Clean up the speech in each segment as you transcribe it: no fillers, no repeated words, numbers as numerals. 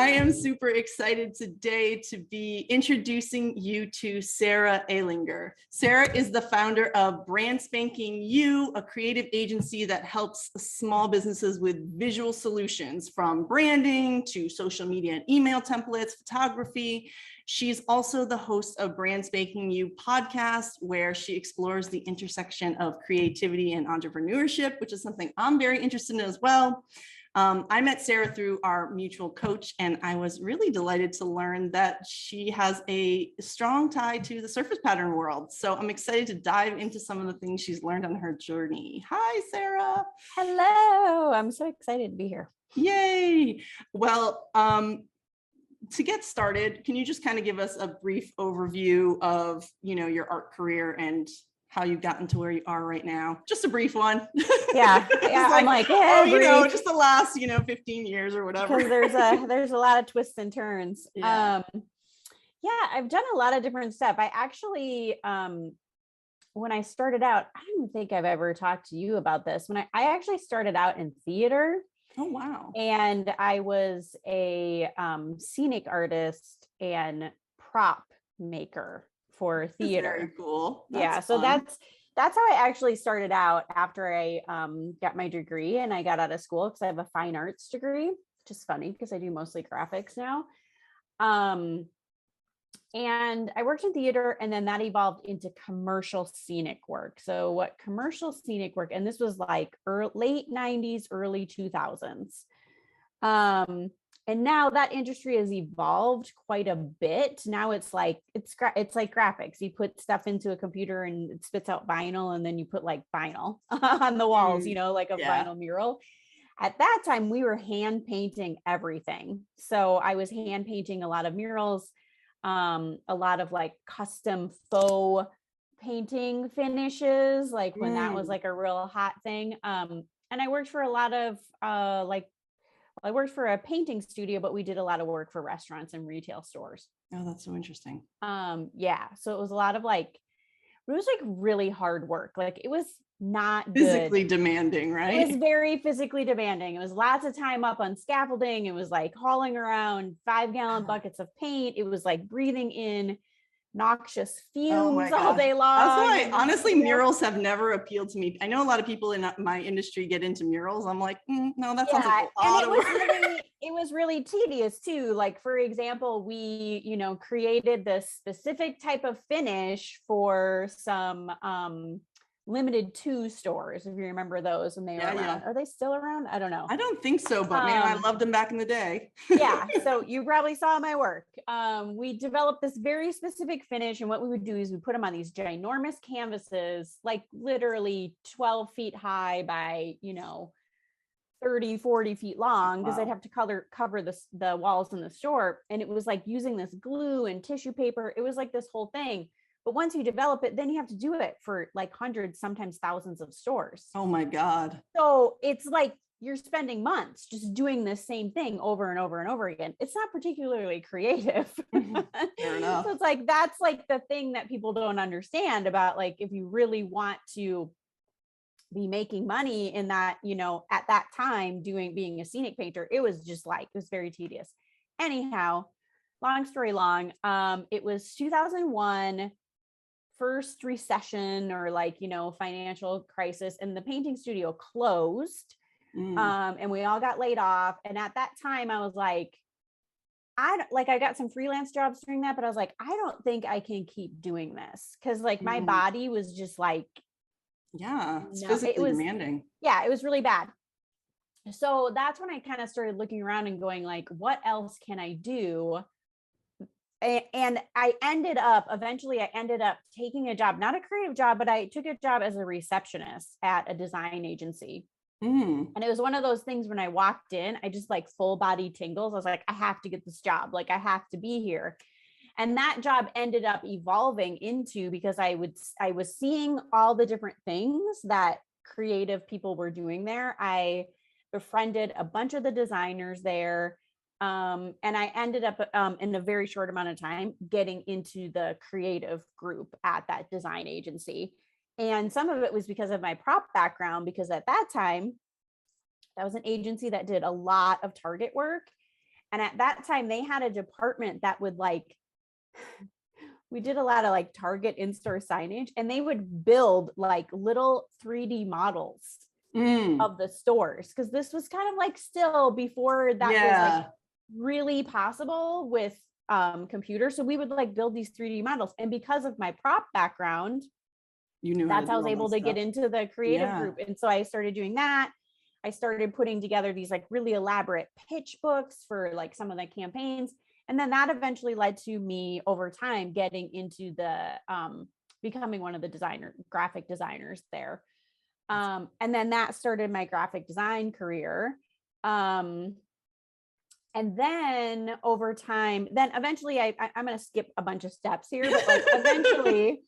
I am super excited today to be introducing you to Sarah Ehlinger. Sarah is the founder of Brand Spanking You, a creative agency that helps small businesses with visual solutions from branding to social media and email templates, photography. She's also the host of Brand Spanking You podcast, where she explores the intersection of creativity and entrepreneurship, which is something I'm very interested in as well. I met Sarah through our mutual coach, and I was really delighted to learn that she has a strong tie to the surface pattern world. So I'm excited to dive into some of the things she's learned on her journey. Hi, Sarah. Hello. I'm so excited to be here. Yay. Well, to get started, can you just kind of give us a brief overview of, your art career and how you've gotten to where you are right now? Just a brief one. Yeah. I'm like, yeah, just the last, 15 years or whatever. Because there's a lot of twists and turns. Yeah. I've done a lot of different stuff. I actually, when I started out, I don't think I've ever talked to you about this. When I actually started out in theater. Oh, wow. And I was a scenic artist and prop maker for theater. Very cool. That's fun. So that's how I actually started out after I got my degree and I got out of school, because I have a fine arts degree, which is funny because I do mostly graphics now. And I worked in theater, and then that evolved into commercial scenic work. So what commercial scenic work, and this was like late 90s, early 2000s. And now that industry has evolved quite a bit. Now it's like graphics. You put stuff into a computer and it spits out vinyl, and then you put like vinyl on the walls, like a vinyl mural. At that time, we were hand painting everything. So I was hand painting a lot of murals, a lot of like custom faux painting finishes, like when that was like a real hot thing. And I worked for a lot of I worked for a painting studio, but we did a lot of work for restaurants and retail stores. Oh, that's so interesting. Yeah. So it was a lot of it was like really hard work. Like it was not physically demanding, right? It was very physically demanding. It was lots of time up on scaffolding. It was like hauling around 5-gallon buckets of paint. It was like breathing in noxious fumes all day long. That's why, honestly, murals have never appealed to me. I know a lot of people in my industry get into murals. I'm like, no, that sounds like a lot of work. It was really tedious too. Like, for example, we, created this specific type of finish for some limited 2 stores, if you remember those when they were around. Yeah. Are they still around? I don't know. I don't think so, but man, I loved them back in the day. Yeah. So you probably saw my work. We developed this very specific finish, and what we would do is we put them on these ginormous canvases, like literally 12 feet high by, 30, 40 feet long, because I'd have to cover the walls in the store. And it was like using this glue and tissue paper. It was like this whole thing. But once you develop it, then you have to do it for like hundreds, sometimes thousands of stores. Oh my God. So it's like you're spending months just doing the same thing over and over and over again. It's not particularly creative. Fair enough. So it's like, that's like the thing that people don't understand about, like, if you really want to be making money in that, at that time being a scenic painter, it was very tedious. Anyhow, long story long, it was 2001, first recession or financial crisis, and the painting studio closed. And we all got laid off. And at that time I was like, I got some freelance jobs during that, but I was like, I don't think I can keep doing this. Cause my body was just like, it's physically demanding. Yeah, it was really bad. So that's when I kind of started looking around and going like, what else can I do? And I ended up taking a job, not a creative job, but I took a job as a receptionist at a design agency. And it was one of those things when I walked in, I just like full body tingles. I was like, I have to get this job. Like, I have to be here. And that job ended up evolving into, because I was seeing all the different things that creative people were doing there. I befriended a bunch of the designers there. And I ended up in a very short amount of time getting into the creative group at that design agency. And some of it was because of my prop background, because at that time, that was an agency that did a lot of Target work. And at that time they had a department that would like, we did a lot of like Target in-store signage, and they would build like little 3D models of the stores. Cause this was kind of like still before that was like really possible with computers. So we would like build these 3D models. And because of my prop background, you knew that's how I was able to get into the creative group. And so I started doing that. I started putting together these like really elaborate pitch books for like some of the campaigns. And then that eventually led to me over time getting into the becoming one of the graphic designers there. And then that started my graphic design career. And then over time, then eventually I'm going to skip a bunch of steps here, but like eventually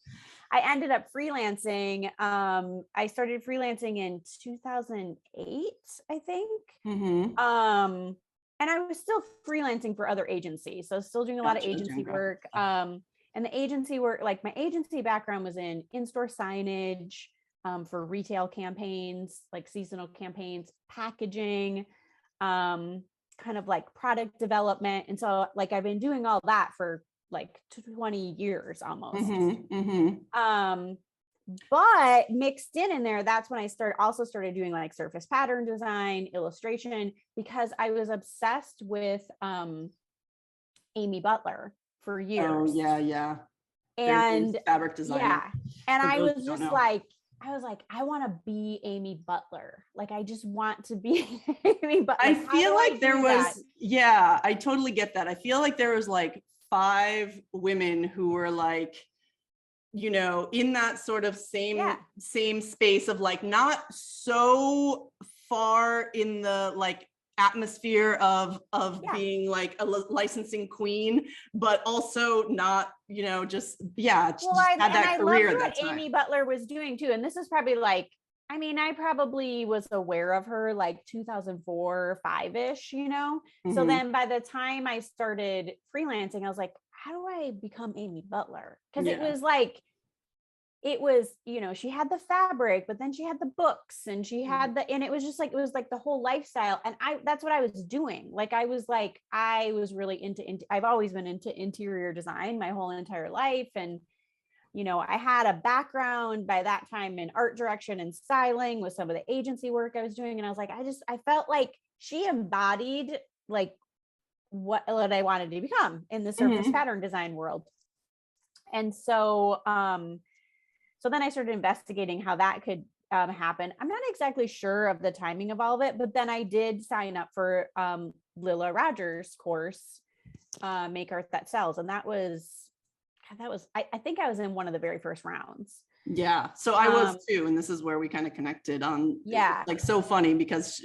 I ended up freelancing. I started freelancing in 2008, I think. And I was still freelancing for other agencies. So still doing a lot of agency work. And the agency work, like my agency background was in-store signage, for retail campaigns, like seasonal campaigns, packaging, kind of like product development. And so like, I've been doing all that for like 20 years almost. But mixed in there, that's when I also started doing like surface pattern design, illustration, because I was obsessed with Amy Butler for years. Oh yeah. And fabric designer. Yeah. And I was just like, I want to be Amy Butler. Like, I just want to be Amy Butler. I feel like there was, I totally get that. I feel like there was like 5 women who were like, you know, in that sort of same space of like, not so far in the like atmosphere of being like a licensing queen, but also not, you know, just had that career at that time. Amy Butler was doing too. And this is probably like, I mean, I probably was aware of her like 2004, 5-ish, you know? So then by the time I started freelancing, I was like, how do I become Amy Butler? Because it was, you know, she had the fabric, but then she had the books and she had and it was just like, it was like the whole lifestyle. And that's what I was doing. Like, I was really into I've always been into interior design my whole entire life. And, you know, I had a background by that time in art direction and styling with some of the agency work I was doing. And I was like, I felt like she embodied like what I wanted to become in the surface pattern design world. And so, so then I started investigating how that could happen. I'm not exactly sure of the timing of all of it, but then I did sign up for Lila Rogers' course, Make Art That Sells. And that was, I think I was in one of the very first rounds. Yeah. So I was too. And this is where we kind of connected on, like, so funny because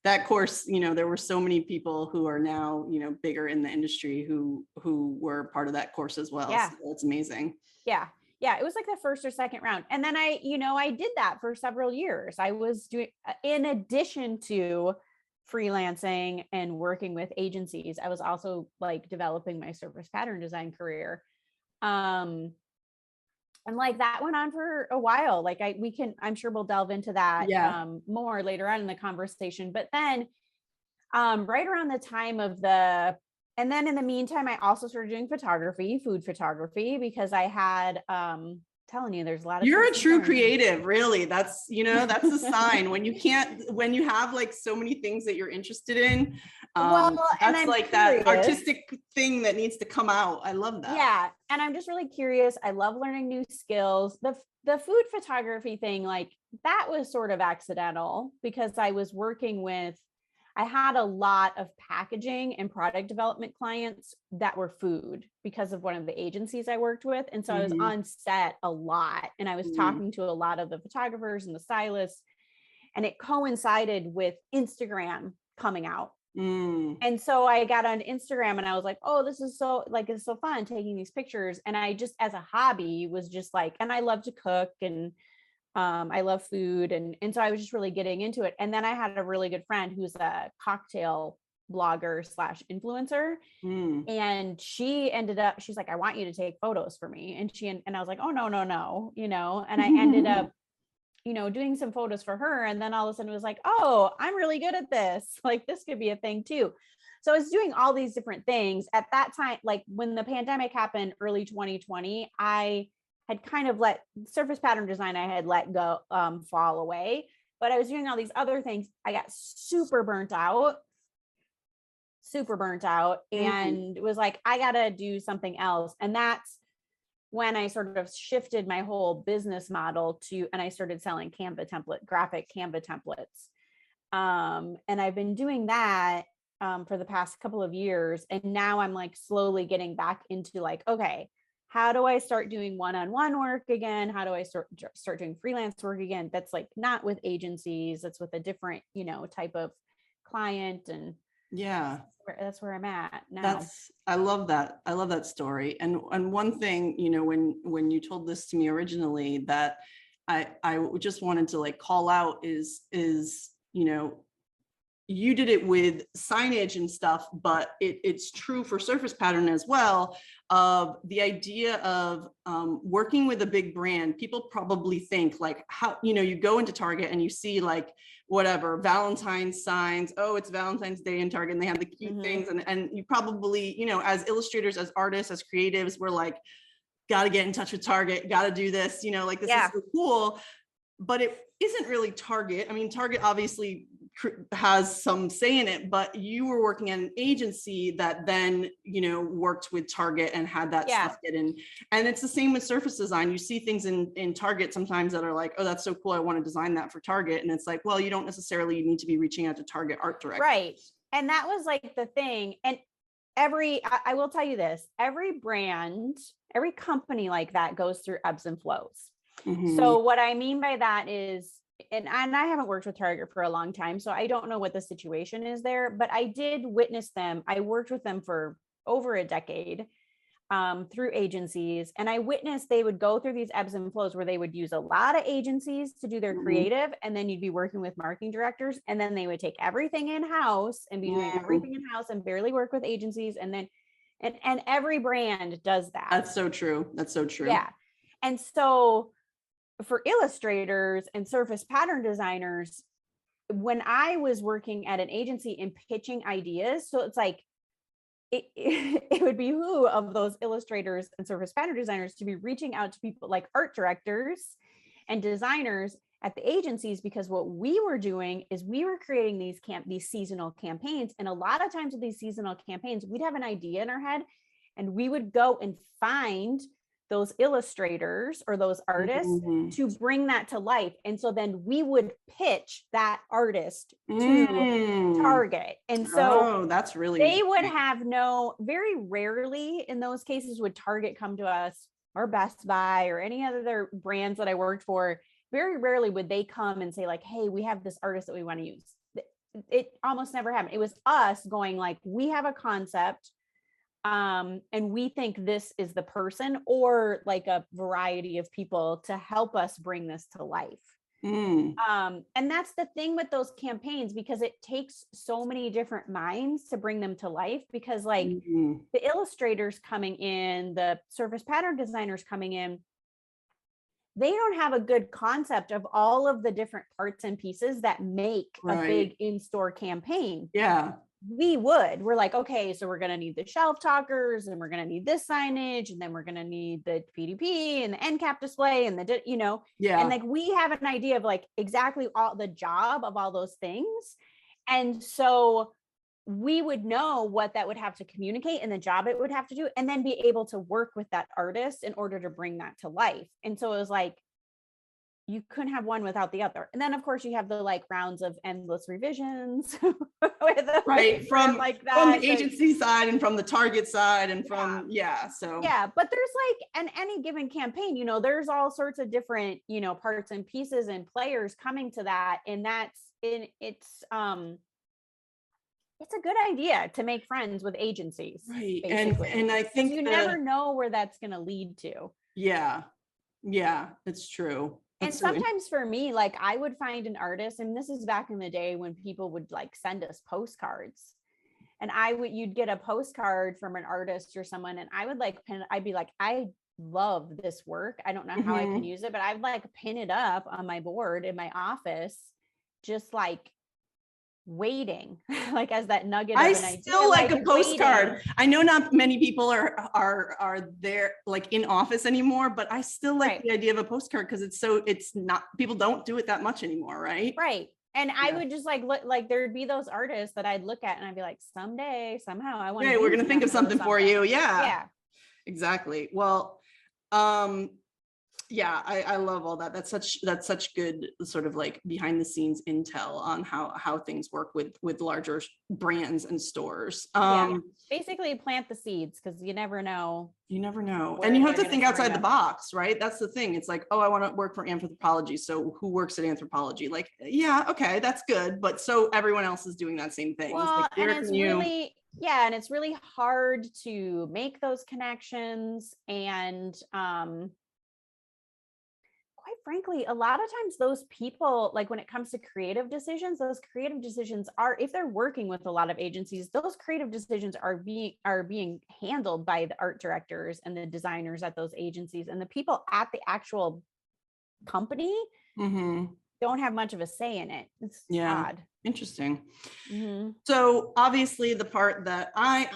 that course, you know, there were so many people who are now, you know, bigger in the industry who were part of that course as well. Yeah. So it's amazing. Yeah. Yeah. It was like the first or second round. And then I did that for several years. I was doing, in addition to freelancing and working with agencies, I was also like developing my surface pattern design career. And like that went on for a while. Like I'm sure we'll delve into that more later on in the conversation. But then right around the time of and then in the meantime, I also started doing food photography, because I had, telling you, there's a lot of. You're a true creative, really. That's, you know, that's a sign when you have like so many things that you're interested in. That's like curious. That artistic thing that needs to come out. I love that. Yeah. And I'm just really curious. I love learning new skills. The food photography thing, like that was sort of accidental, because I had a lot of packaging and product development clients that were food because of one of the agencies I worked with. And so I was on set a lot, and I was talking to a lot of the photographers and the stylists, and it coincided with Instagram coming out. And so I got on Instagram and I was like, oh, this is so it's so fun taking these pictures. And I just, as a hobby, was just like, and I love to cook, and I love food. And so I was just really getting into it. And then I had a really good friend who's a cocktail blogger / influencer. And she's like, I want you to take photos for me. And I was like, oh, no, you know, and I ended up doing some photos for her. And then all of a sudden it was like, oh, I'm really good at this. Like this could be a thing too. So I was doing all these different things at that time. Like when the pandemic happened, early 2020, I had kind of let surface pattern design, I had let go, fall away, but I was doing all these other things. I got super burnt out, and it was like, I got to do something else. And that's when I sort of shifted my whole business model and I started selling graphic Canva templates. And I've been doing that for the past couple of years. And now I'm like slowly getting back into like, okay, how do I start doing one-on-one work again? How do I start doing freelance work again? That's like not with agencies, that's with a different, type of client. And yeah, that's where I'm at now. I love that. I love that story. And one thing, when you told this to me originally, that I just wanted to like call out is, you did it with signage and stuff, but it's true for surface pattern as well. Of the idea of working with a big brand, people probably think like, how, you go into Target and you see like whatever Valentine's signs. Oh, it's Valentine's Day in Target, and they have the cute things, and you probably, as illustrators, as artists, as creatives, we're like, got to get in touch with Target, got to do this, like this is so cool. But it isn't really Target. I mean, Target obviously has some say in it, but you were working at an agency that then, worked with Target and had that stuff get in. And it's the same with surface design. You see things in Target sometimes that are like, oh, that's so cool, I want to design that for Target. And it's like, well, you don't necessarily need to be reaching out to Target art directors. Right. And that was like the thing. And I will tell you this, every brand, every company like that goes through ebbs and flows. So what I mean by that is, and I haven't worked with Target for a long time, so I don't know what the situation is there, but I did witness them. I worked with them for over a decade through agencies, and I witnessed they would go through these ebbs and flows where they would use a lot of agencies to do their creative, and then you'd be working with marketing directors, and then they would take everything in-house and be doing everything in-house and barely work with agencies. And then and every brand does that. That's so true. Yeah. And so for illustrators and surface pattern designers, when I was working at an agency and pitching ideas, so it's like it would behoove of those illustrators and surface pattern designers to be reaching out to people like art directors and designers at the agencies, because what we were doing is we were creating these seasonal campaigns. And a lot of times with these seasonal campaigns, we'd have an idea in our head and we would go and find those illustrators or those artists to bring that to life. And so then we would pitch that artist to Target. And so that's really, they would have very rarely in those cases would Target come to us, or Best Buy or any other brands that I worked for. Very rarely would they come and say like, hey, we have this artist that we want to use. It almost never happened. It was us going like, we have a concept, and we think this is the person, or like a variety of people to help us bring this to life. And that's the thing with those campaigns, because it takes so many different minds to bring them to life, because like the illustrators coming in, the surface pattern designers coming in, they don't have a good concept of all of the different parts and pieces that make a big in-store campaign. We're like, okay, so we're going to need the shelf talkers, and we're going to need this signage, and then we're going to need the PDP and the end cap display and and like we have an idea of like exactly all the job of all those things. And so we would know what that would have to communicate and the job it would have to do, and then be able to work with that artist in order to bring that to life. And so it was like, you couldn't have one without the other. And then of course you have the like rounds of endless revisions from the agency side and from the Target side and from but there's like in any given campaign, there's all sorts of different parts and pieces and players coming to that. And it's a good idea to make friends with agencies, basically. And I think you never know where that's going to lead to. It's true. And sometimes for me, like I would find an artist, and this is back in the day when people would like send us postcards, and you'd get a postcard from an artist or someone, and I would like I'd be like, I love this work. I don't know how I can use it, but I'd like pin it up on my board in my office, just like waiting, like as that nugget of I an idea. still like a postcard. Waiting. I know not many people are there like in office anymore, but I still like the idea of a postcard because it's not, people don't do it that much anymore, right? Right. And I would just like look, like there'd be those artists that I'd look at and I'd be like, someday, somehow I want to. We're gonna think of something for you. Yeah. Exactly. Well, yeah, I love all that. That's such good sort of like behind the scenes intel on how things work with larger brands and stores. Basically plant the seeds, because you never know. And you have to think outside the box, right? That's the thing. It's like, oh, I want to work for anthropology. So who works at anthropology? Like, yeah, okay, that's good. But so everyone else is doing that same thing. Well, like, and it's and it's really hard to make those connections. And quite frankly, a lot of times those people, like when it comes to creative decisions, those creative decisions are, if they're working with a lot of agencies, those creative decisions are being handled by the art directors and the designers at those agencies, and the people at the actual company don't have much of a say in it. It's odd. Interesting. So obviously the part that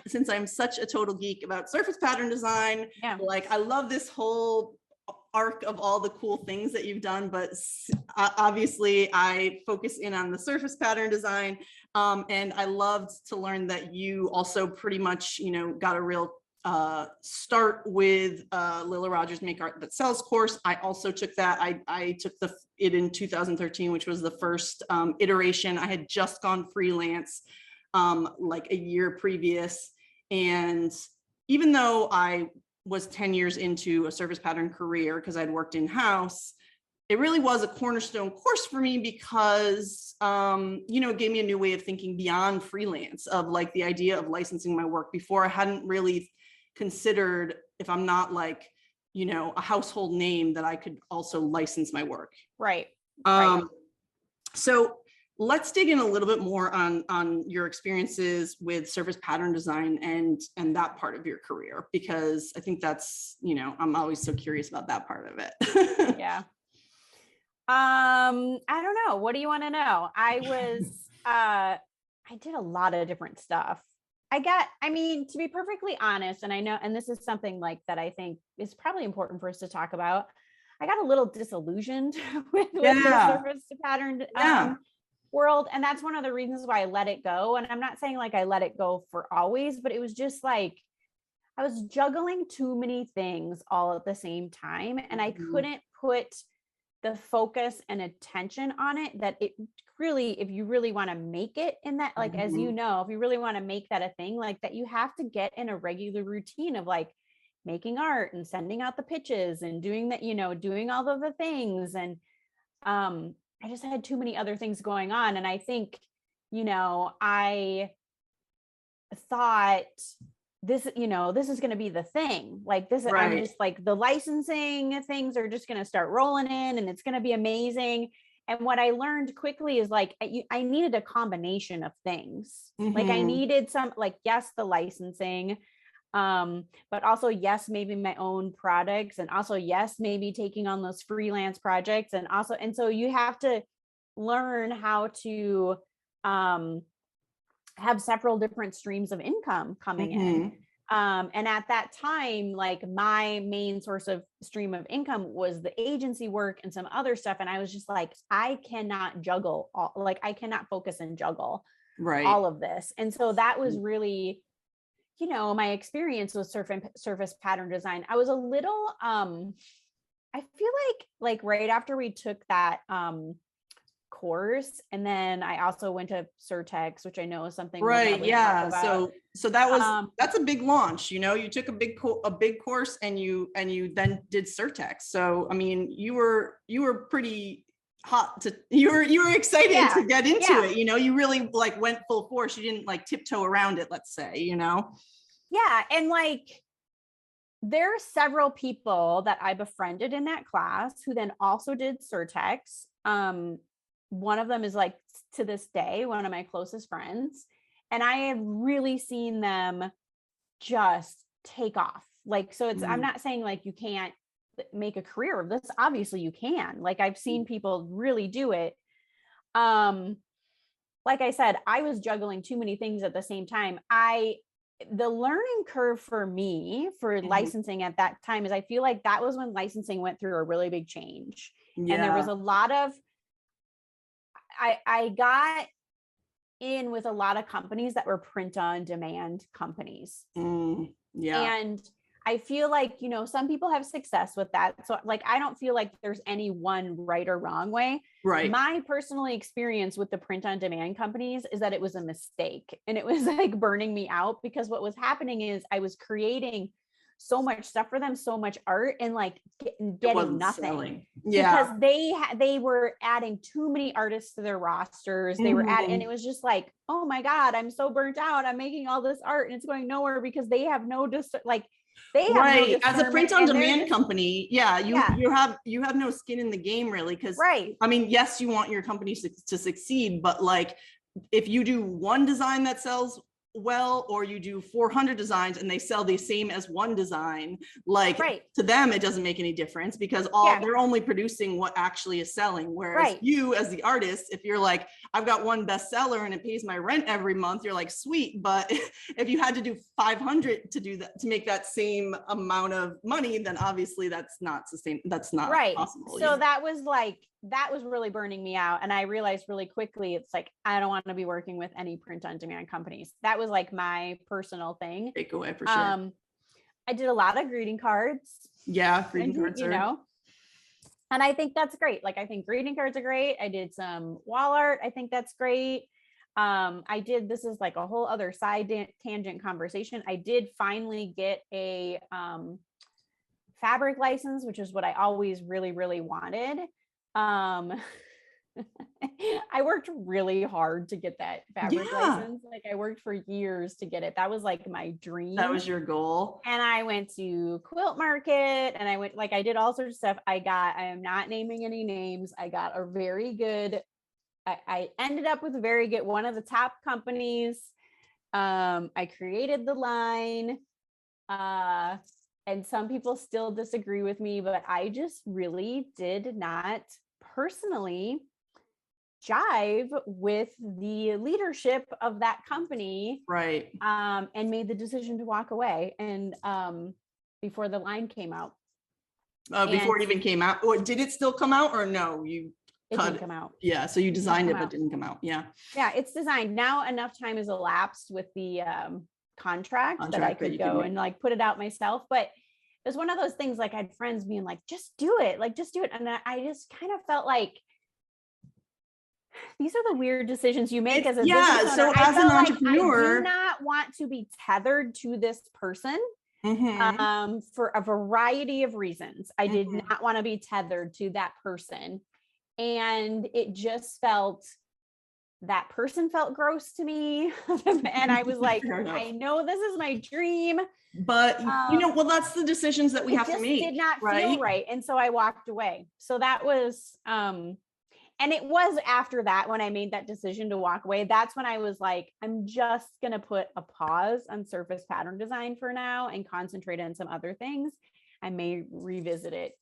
since I'm such a total geek about surface pattern design, like I love this whole arc of all the cool things that you've done, but obviously I focus in on the surface pattern design. And I loved to learn that you also pretty much, got a real start with Lila Rogers Make Art That Sells course. I also took that. I took it in 2013, which was the first iteration. I had just gone freelance like a year previous. And even though I was 10 years into a surface pattern career because I'd worked in-house, it really was a cornerstone course for me because, it gave me a new way of thinking beyond freelance, of like the idea of licensing my work. Before, I hadn't really considered, if I'm not like, a household name, that I could also license my work. Right. So let's dig in a little bit more on your experiences with surface pattern design and that part of your career, because I think that's, I'm always so curious about that part of it. Yeah. I don't know. What do you want to know? I did a lot of different stuff. To be perfectly honest, and I know, and this is something like that I think is probably important for us to talk about, I got a little disillusioned with the surface pattern world. And that's one of the reasons why I let it go. And I'm not saying like I let it go for always, but it was just like, I was juggling too many things all at the same time. And I couldn't put the focus and attention on it, that it really, if you really want to make it in that, like, as you know, if you really want to make that a thing, like that, you have to get in a regular routine of like making art and sending out the pitches and doing that, doing all of the things. And I just had too many other things going on. And I think, I thought this is going to be the thing, like this, I'm just like, the licensing things are just going to start rolling in and it's going to be amazing. And what I learned quickly is like, I needed a combination of things. Like I needed some, like, yes, the licensing, but also, yes, maybe my own products, and also, yes, maybe taking on those freelance projects. And so you have to learn how to have several different streams of income coming in. And at that time, like my main source of stream of income was the agency work and some other stuff. And I was just like, I cannot juggle I cannot focus and juggle all of this. And so that was really, my experience with surface pattern design. I was a little, I feel like right after we took that, course, and then I also went to Surtex, which I know is something so that was that's a big launch. You took a big course and you then did Surtex. So I mean, you were pretty hot you were excited to get into it. You really like went full force. You didn't like tiptoe around it, let's say. And like there are several people that I befriended in that class who then also did Surtex. One of them is like, to this day, one of my closest friends. And I have really seen them just take off Like, so it's, I'm not saying like you can't make a career of this. Obviously you can. Like, I've seen people really do it. Like I said, I was juggling too many things at the same time. The learning curve for me for licensing at that time is, I feel like that was when licensing went through a really big change. Yeah. And there was a lot of, I got in with a lot of companies that were print on demand companies. Yeah. And I feel like, you know, some people have success with that. So like, I don't feel like there's any one right or wrong way. Right. My personal experience with the print on demand companies is that it was a mistake, and it was like burning me out, because what was happening is I was creating so much stuff for them, so much art, and like getting nothing selling. Yeah. Because they were adding too many artists to their rosters. They were and it was just like, oh my God, I'm so burnt out. I'm making all this art and it's going nowhere because they have no they have right. No as a print on demand company. Yeah. You have no skin in the game really. Cause right. I mean, yes, you want your company to succeed, but like, if you do one design that sells well, or you do 400 designs and they sell the same as one design, like to them, it doesn't make any difference, because they're only producing what actually is selling. Whereas you as the artist, if you're like, I've got one bestseller and it pays my rent every month, you're like, sweet. But if you had to do 500 to do that, to make that same amount of money, then obviously that's not sustainable. That's not possible. So that was really burning me out. And I realized really quickly, it's like, I don't want to be working with any print on demand companies. That was like my personal thing. Takeaway for sure. I did a lot of greeting cards. Yeah. Greeting cards you know, and I think that's great. Like, I think greeting cards are great. I did some wall art. I think that's great. This is like a whole other side tangent conversation. I did finally get a, fabric license, which is what I always really, really wanted. I worked really hard to get that fabric license. Like, I worked for years to get it. That was like my dream. That was your goal. And I went to Quilt Market, and I did all sorts of stuff. I am not naming any names. I got a very good, I ended up with a very good, one of the top companies. I created the line, and some people still disagree with me, but I just really did not personally jive with the leadership of that company. Right. And made the decision to walk away. And before the line came out. Before it even came out? Or did it still come out, or no? It didn't come out. Yeah. So you designed it, but didn't come out. Yeah. Yeah. It's designed. Now enough time has elapsed with the contract that I could go and like put it out myself. But it was one of those things, like, I had friends being like, just do it. Like, just do it. And I just kind of felt like, these are the weird decisions you make as a business owner. So as an entrepreneur, I do not want to be tethered to this person for a variety of reasons. I did not want to be tethered to that person. And it just that person felt gross to me. And I was like, I know this is my dream. But well, that's the decisions that we have to make. It did not feel right. And so I walked away. So that was, and it was after that, when I made that decision to walk away, that's when I was like, I'm just going to put a pause on surface pattern design for now and concentrate on some other things. I may revisit it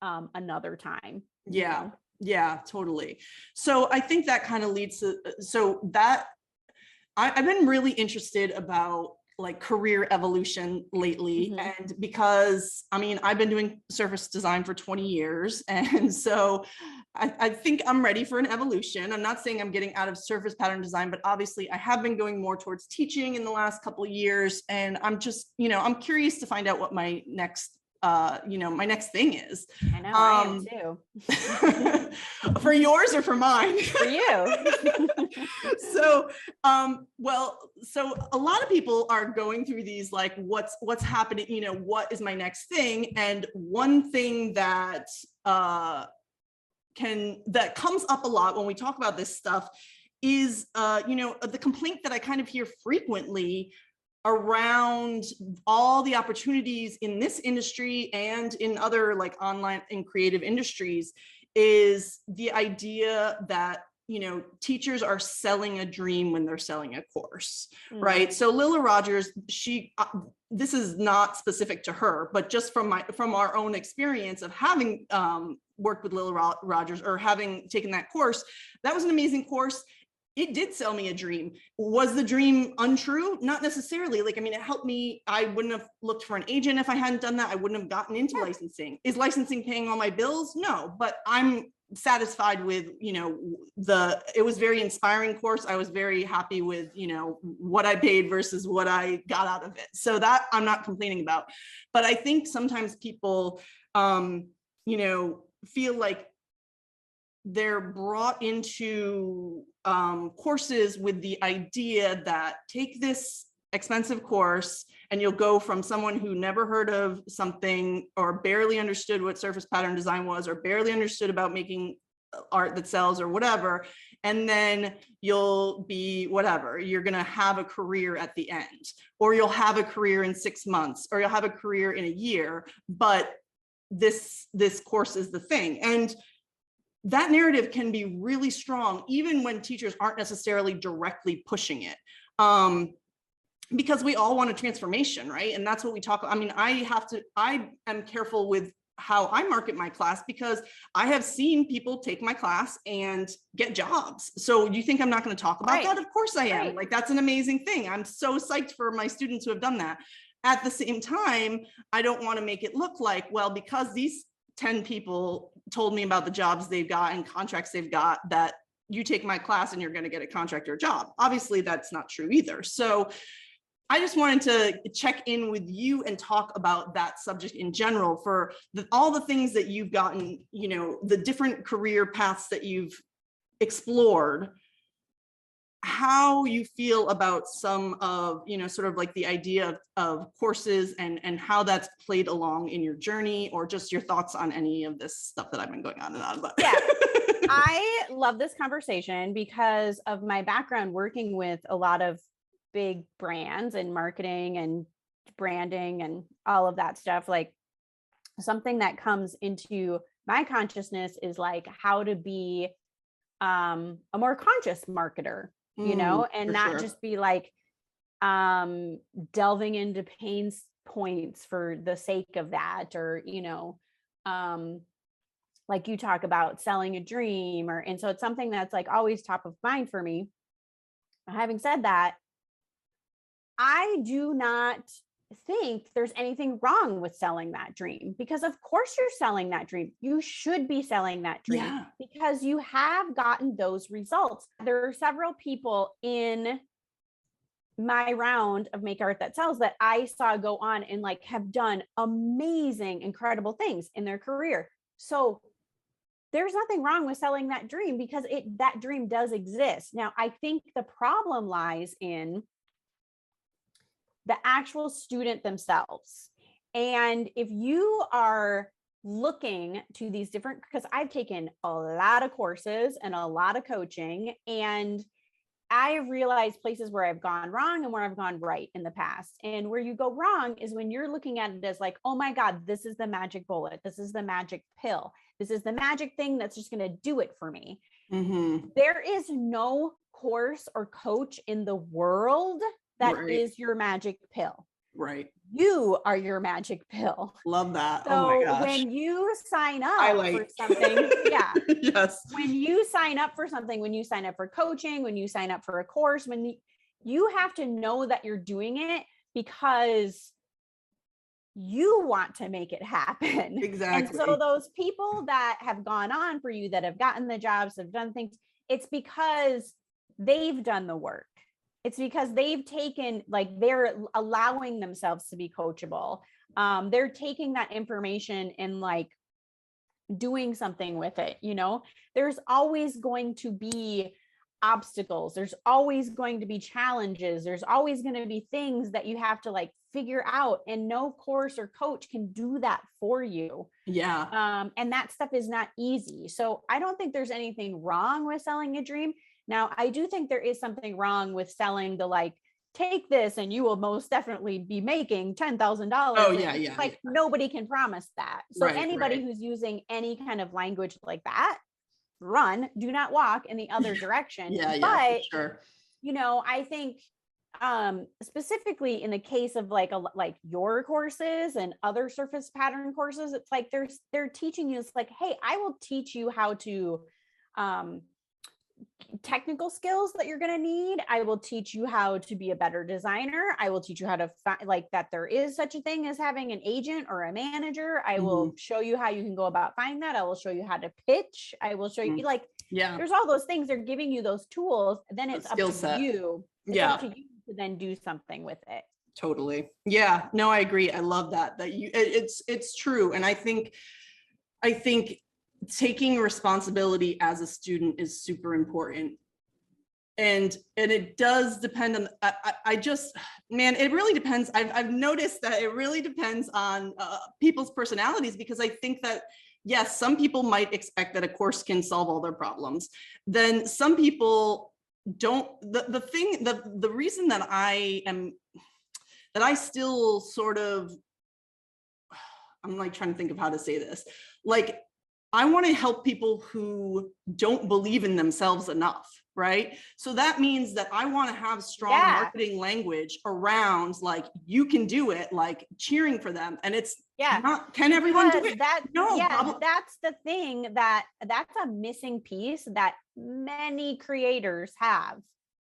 another time. Yeah. Yeah, totally. So I think that kind of leads to, I've been really interested about like career evolution lately. And because I've been doing surface design for 20 years. And so I think I'm ready for an evolution. I'm not saying I'm getting out of surface pattern design, but obviously I have been going more towards teaching in the last couple of years. And I'm just, I'm curious to find out what my next thing is. I know, I am too. For yours or for mine? For you. So a lot of people are going through these, like, what's happening, what is my next thing? And one thing that comes up a lot when we talk about this stuff is, the complaint that I kind of hear frequently around all the opportunities in this industry and in other like online and creative industries is the idea that teachers are selling a dream when they're selling a course, Mm. right? So Lila Rogers, this is not specific to her, but just from our own experience of having worked with Lila Rogers or having taken that course, that was an amazing course. It did sell me a dream. Was the dream untrue? Not necessarily. It helped me. I wouldn't have looked for an agent if I hadn't done that. I wouldn't have gotten into licensing. Is licensing paying all my bills? No, but I'm satisfied with, it was very inspiring course. I was very happy with, what I paid versus what I got out of it. So that I'm not complaining about. But I think sometimes people, feel like they're brought into courses with the idea that take this expensive course and you'll go from someone who never heard of something or barely understood what surface pattern design was or barely understood about making art that sells or whatever, and then you'll be whatever, you're going to have a career at the end, or you'll have a career in 6 months, or you'll have a career in a year, but this course is the thing. And that narrative can be really strong, even when teachers aren't necessarily directly pushing it. Because we all want a transformation, right? And that's what we talk. I am careful with how I market my class because I have seen people take my class and get jobs. So you think I'm not going to talk about that? Of course I am. Like, that's an amazing thing. I'm so psyched for my students who have done that. At the same time, I don't want to make it look like, well, because these 10 people told me about the jobs they've got and contracts they've got, that you take my class and you're going to get a contract or a job. Obviously, that's not true either. So I just wanted to check in with you and talk about that subject in general for all the things that you've gotten, the different career paths that you've explored, how you feel about some of, sort of like the idea of courses and how that's played along in your journey, or just your thoughts on any of this stuff that I've been going on and on about. Yeah. I love this conversation because of my background working with a lot of big brands and marketing and branding and all of that stuff. Like, something that comes into my consciousness is like how to be a more conscious marketer, and not just be like delving into pain points for the sake of that, or like you talk about selling a dream, and so it's something that's like always top of mind for me. Having said that, I do not think there's anything wrong with selling that dream, because of course you're selling that dream. You should be selling that dream because you have gotten those results. There are several people in my round of Make Art That Sells that I saw go on and like have done amazing, incredible things in their career. So there's nothing wrong with selling that dream because that dream does exist. Now, I think the problem lies in the actual student themselves. And if you are looking to these different, because I've taken a lot of courses and a lot of coaching, and I realized places where I've gone wrong and where I've gone right in the past. And where you go wrong is when you're looking at it as like, oh my God, this is the magic bullet. This is the magic pill. This is the magic thing that's just going to do it for me. Mm-hmm. There is no course or coach in the world that is your magic pill. Right. You are your magic pill. Love that. So oh my gosh. When you sign up for something, yes. When you sign up for something, when you sign up for coaching, when you sign up for a course, you have to know that you're doing it because you want to make it happen. Exactly. And so those people that have gone on for you, that have gotten the jobs, have done things, it's because they've done the work. It's because they've taken, like, they're allowing themselves to be coachable. They're taking that information and like doing something with it. There's always going to be obstacles. There's always going to be challenges. There's always going to be things that you have to like figure out, and no course or coach can do that for you. Yeah. And that stuff is not easy. So I don't think there's anything wrong with selling a dream. Now, I do think there is something wrong with selling the like, take this and you will most definitely be making $10,000. Oh yeah. Nobody can promise that. So anybody who's using any kind of language like that run, do not walk in the other direction. Yeah, But, for sure. I think specifically in the case of like your courses and other surface pattern courses, it's like they're teaching you, it's like, hey, I will teach you how to technical skills that you're going to need. I will teach you how to be a better designer. I will teach you how to like that there is such a thing as having an agent or a manager. I will show you how you can go about finding that. I will show you how to pitch. I will show you like, there's all those things. They're giving you those tools. Then it's up to you. It's up to you to then do something with it. Totally. Yeah, no, I agree. I love that it's true. And I think taking responsibility as a student is super important. And it does depend on, it really depends. I've noticed that it really depends on people's personalities, because I think that, yes, some people might expect that a course can solve all their problems. Then some people don't. The reason that I still sort of, I'm like trying to think of how to say this. Like, I want to help people who don't believe in themselves enough, right? So that means that I want to have strong marketing language around, like, you can do it, like cheering for them. And it's not, can everyone do it? That's the thing, that's a missing piece that many creators have,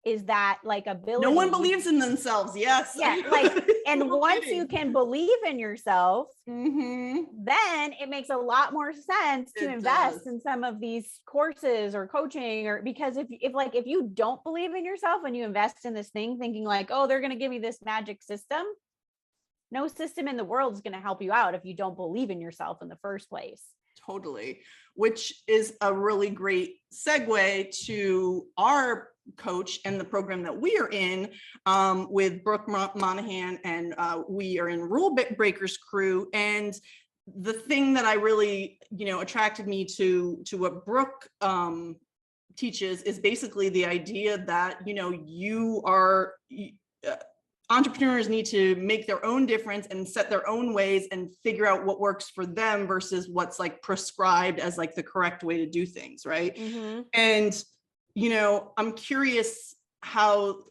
is that like ability. No one believes in themselves. Yes. Yeah. Like, and once you can believe in yourself, then it makes a lot more sense to invest in some of these courses or coaching, or because if you don't believe in yourself and you invest in this thing thinking like, oh, they're going to give me this magic system, no system in the world is going to help you out if you don't believe in yourself in the first place. Totally. Which is a really great segue to our coach and the program that we are in with Brooke Monahan, and we are in Rule Breakers Crew. And the thing that I really, attracted me to what Brooke teaches is basically the idea that, entrepreneurs need to make their own difference and set their own ways and figure out what works for them versus what's like prescribed as like the correct way to do things, right? And I'm curious how,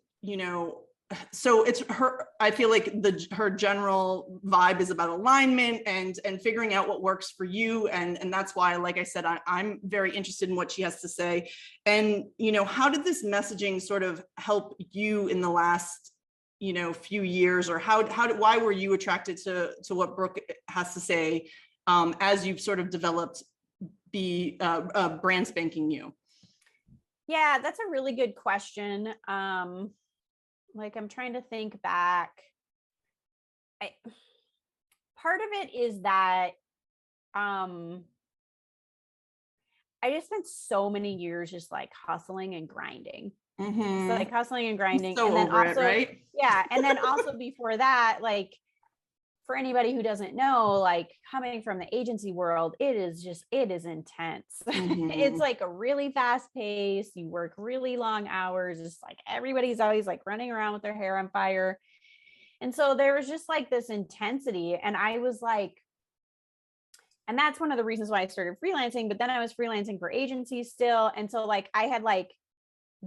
so it's her, I feel like her general vibe is about alignment and figuring out what works for you. And that's why, like I said, I'm very interested in what she has to say. And, how did this messaging sort of help you in the last, few years, or why were you attracted to what Brooke has to say as you've sort of developed brand spanking you? Yeah, that's a really good question. Like, I'm trying to think back. Part of it is that I just spent so many years just like hustling and grinding. So like hustling and grinding. So and then over also, it, right? Yeah. And then also before that, like, for anybody who doesn't know, like, coming from the agency world, it is intense. It's like a really fast pace. You work really long hours. It's like everybody's always like running around with their hair on fire. And so there was just like this intensity. And I was like, and that's one of the reasons why I started freelancing, but then I was freelancing for agencies still. And so like I had like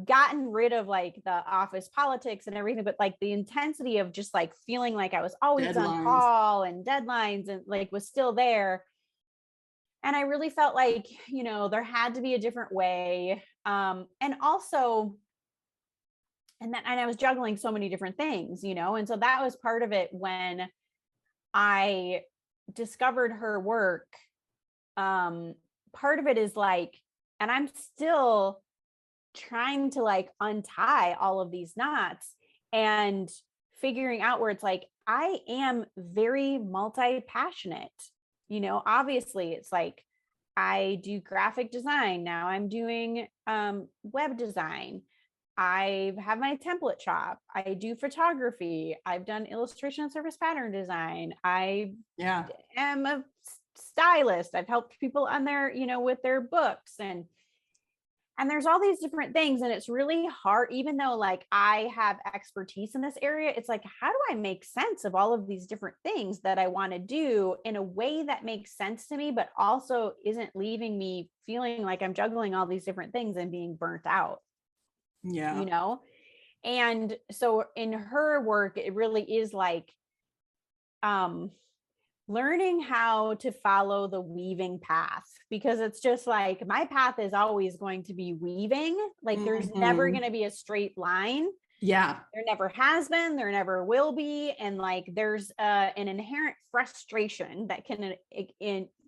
gotten rid of like the office politics and everything, but like the intensity of just like feeling like I was always on call and deadlines and like was still there. And I really felt like, there had to be a different way. And also, and I was juggling so many different things, and so that was part of it when I discovered her work. Part of it is like, and I'm still trying to like untie all of these knots and figuring out where it's like, I am very multi-passionate, obviously it's like, I do graphic design. Now I'm doing web design. I have my template shop. I do photography. I've done illustration and surface pattern design. I am a stylist. I've helped people on their, with their books. And And there's all these different things, and it's really hard, even though like I have expertise in this area, it's like, how do I make sense of all of these different things that I want to do in a way that makes sense to me, but also isn't leaving me feeling like I'm juggling all these different things and being burnt out, Yeah. you know? And so in her work, it really is like, learning how to follow the weaving path, because it's just like my path is always going to be weaving. Like there's never going to be a straight line. Yeah. There never has been, there never will be. And like there's an inherent frustration that can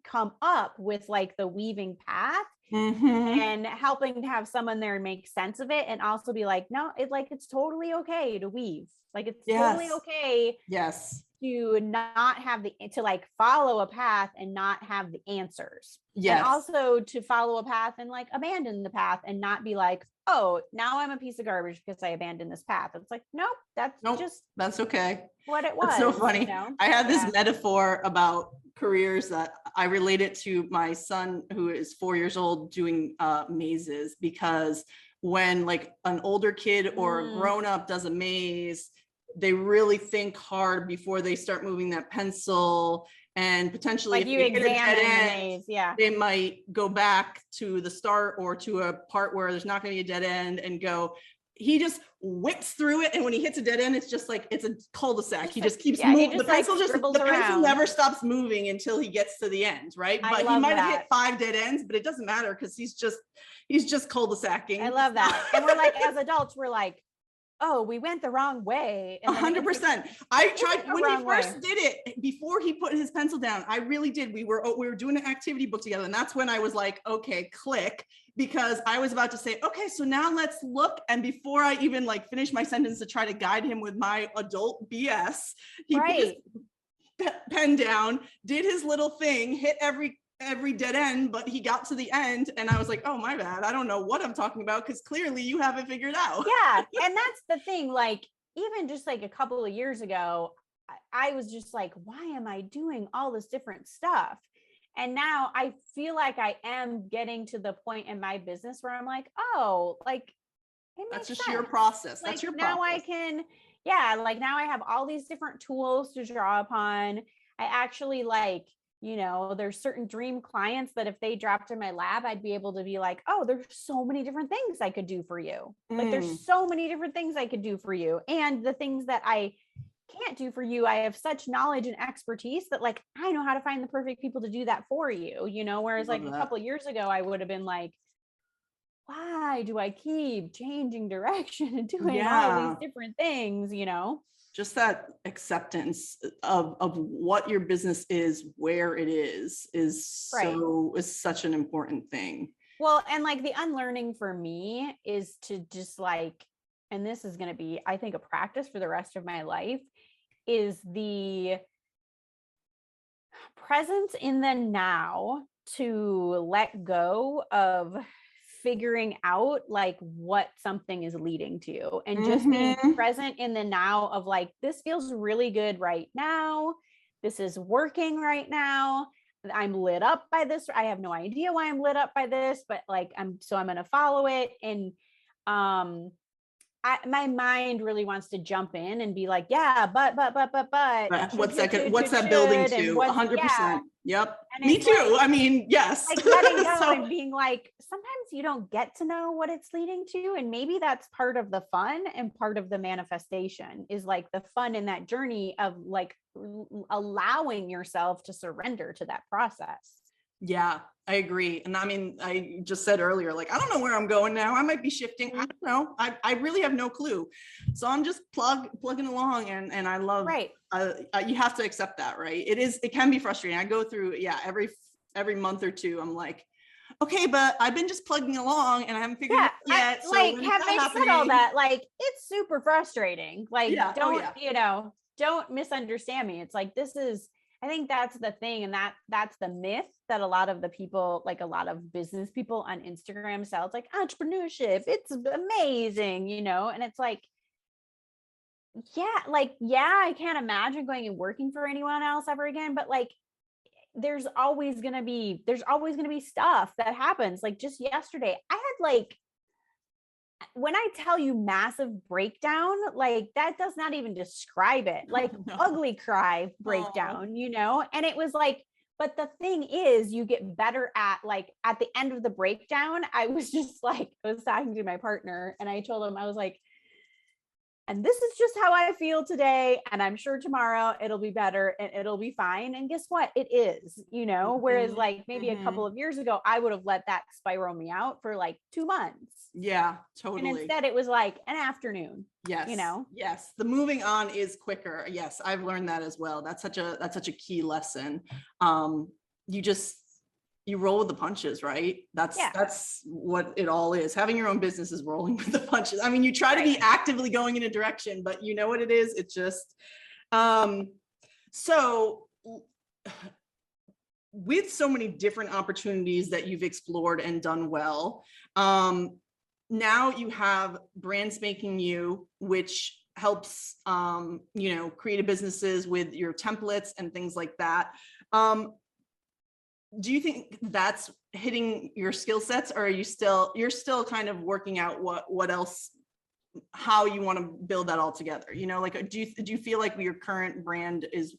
come up with like the weaving path. And helping to have someone there make sense of it, and also be like, no, it's totally okay to weave. Like it's totally okay. Yes. To not have to like follow a path and not have the answers. Yes. And also to follow a path and like abandon the path and not be like, oh, now I'm a piece of garbage because I abandoned this path. It's like, nope, that's okay. What it was. That's so funny. You know? I had this metaphor about careers that I related to my son, who is 4 years old, doing mazes, because when like an older kid or a grown up does a maze, they really think hard before they start moving that pencil, and potentially like if you they hit a examine dead the maze, they might go back to the start or to a part where there's not going to be a dead end and go. He just whips through it, and when he hits a dead end, it's just like it's a cul-de-sac. He just keeps moving. The pencil never stops moving until he gets to the end, right? But he might have hit 5 dead ends, but it doesn't matter because he's just cul-de-sacking. I love that. And we're like, as adults, we're like, oh, we went the wrong way. 100%. I tried when he first did it, before he put his pencil down. I really did. We were doing an activity book together, and that's when I was like, okay, click, because I was about to say, okay, so now let's look. And before I even like finish my sentence to try to guide him with my adult BS, he put his pen down, did his little thing, hit every dead end, but he got to the end, and I was like, oh, my bad, I don't know what I'm talking about, because clearly you have it figured out. Yeah. And that's the thing, like even just like a couple of years ago, I was just like, why am I doing all this different stuff? And now I feel like I am getting to the point in my business where I'm like, oh, like that's just your process. Like, that's your now process. I can, like now I have all these different tools to draw upon. I actually like, there's certain dream clients that if they dropped in my lab, I'd be able to be like, oh, there's so many different things I could do for you. Like there's so many different things I could do for you. And the things that I can't do for you, I have such knowledge and expertise that like, I know how to find the perfect people to do that for you, whereas like a couple of years ago, I would have been like, why do I keep changing direction and doing all these different things, Just that acceptance of what your business is, where it is such an important thing. Well, and like the unlearning for me is to just like, and this is going to be, I think, a practice for the rest of my life, is the presence in the now, to let go of figuring out like what something is leading to, and just being present in the now of like, this feels really good right now. This is working right now. I'm lit up by this. I have no idea why I'm lit up by this, but like, I'm going to follow it. And, my mind really wants to jump in and be like, yeah, but what's that building to? 100%. Yep. Me too. Like, I mean, yes. Like letting go and being like, sometimes you don't get to know what it's leading to. And maybe that's part of the fun and part of the manifestation, is like the fun in that journey of like allowing yourself to surrender to that process. Yeah, I agree. And I mean, I just said earlier, like, I don't know where I'm going now. I might be shifting. I don't know. I really have no clue. So I'm just plugging along, and I love, you have to accept that, right? It can be frustrating. I go through, every month or two, I'm like, okay, but I've been just plugging along and I haven't figured it out yet. Like, having said all that, like, it's super frustrating. Like, don't misunderstand me. It's like, I think that's the thing. And that's the myth that a lot of the people, like a lot of business people on Instagram sell. It's like entrepreneurship, it's amazing, and it's like, I can't imagine going and working for anyone else ever again. But like, there's always going to be stuff that happens. Like just yesterday, I had like when I tell you massive breakdown, like that does not even describe it. Like No. ugly cry Oh, breakdown, and it was like, but the thing is, you get better at, like, at the end of the breakdown, I was just like, I was talking to my partner and I told him, I was like, and this is just how I feel today. And I'm sure tomorrow it'll be better and it'll be fine. And guess what? It is, whereas mhm, like maybe a couple mhm. of years ago, I would have let that spiral me out for like 2 months. Yeah, And totally. instead it was like an afternoon, you Yes. know? Yes. The moving on is quicker. Yes, I've learned that as well. That's such a key lesson. Um, you just you roll with the punches, right? That's Yeah. that's what it all is. Having your own business is rolling with the punches. I mean, you try to Right. be actively going in a direction, but you know what it is? It's just um so with so many different opportunities that you've explored and done well, now you have Brand Spanking You, which helps creative businesses with your templates and things like that. Do you think that's hitting your skill sets, or are you're still kind of working out what else, how you want to build that all together? Like, do you feel like your current brand is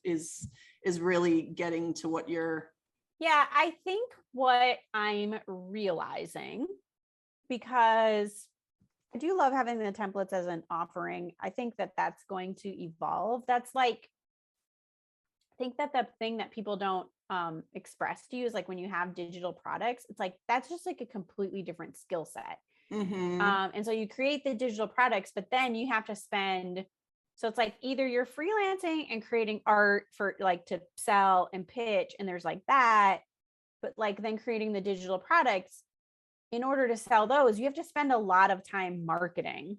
really getting to what you're? Yeah. I think what I'm realizing, because I do love having the templates as an offering, I think that that's going to evolve. That's like, I think that the thing that people don't express to you is like when you have digital products, it's like that's just like a completely different skill set. Mm-hmm. And so you create the digital products, but then you have to spend. So it's like either you're freelancing and creating art for like to sell and pitch, and there's like that, but like then creating the digital products in order to sell those, you have to spend a lot of time marketing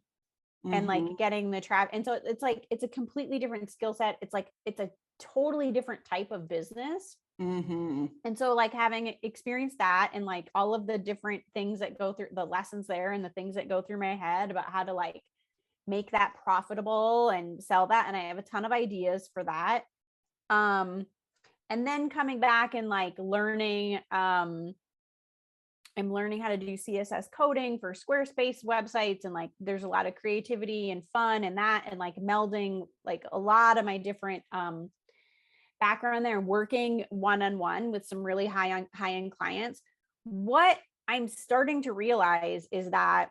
and like Mm-hmm. getting the traffic. And so it's like it's a completely different skill set. It's like it's a totally different type of business. Mm-hmm. And so like having experienced that and like all of the different things that go through the lessons there and the things that go through my head about how to like make that profitable and sell that. And I have a ton of ideas for that. Um, and then coming back and like learning, I'm learning how to do CSS coding for Squarespace websites. And like there's a lot of creativity and fun and that, and like melding like a lot of my different background there and working one-on-one with some really high-end clients. What I'm starting to realize is that,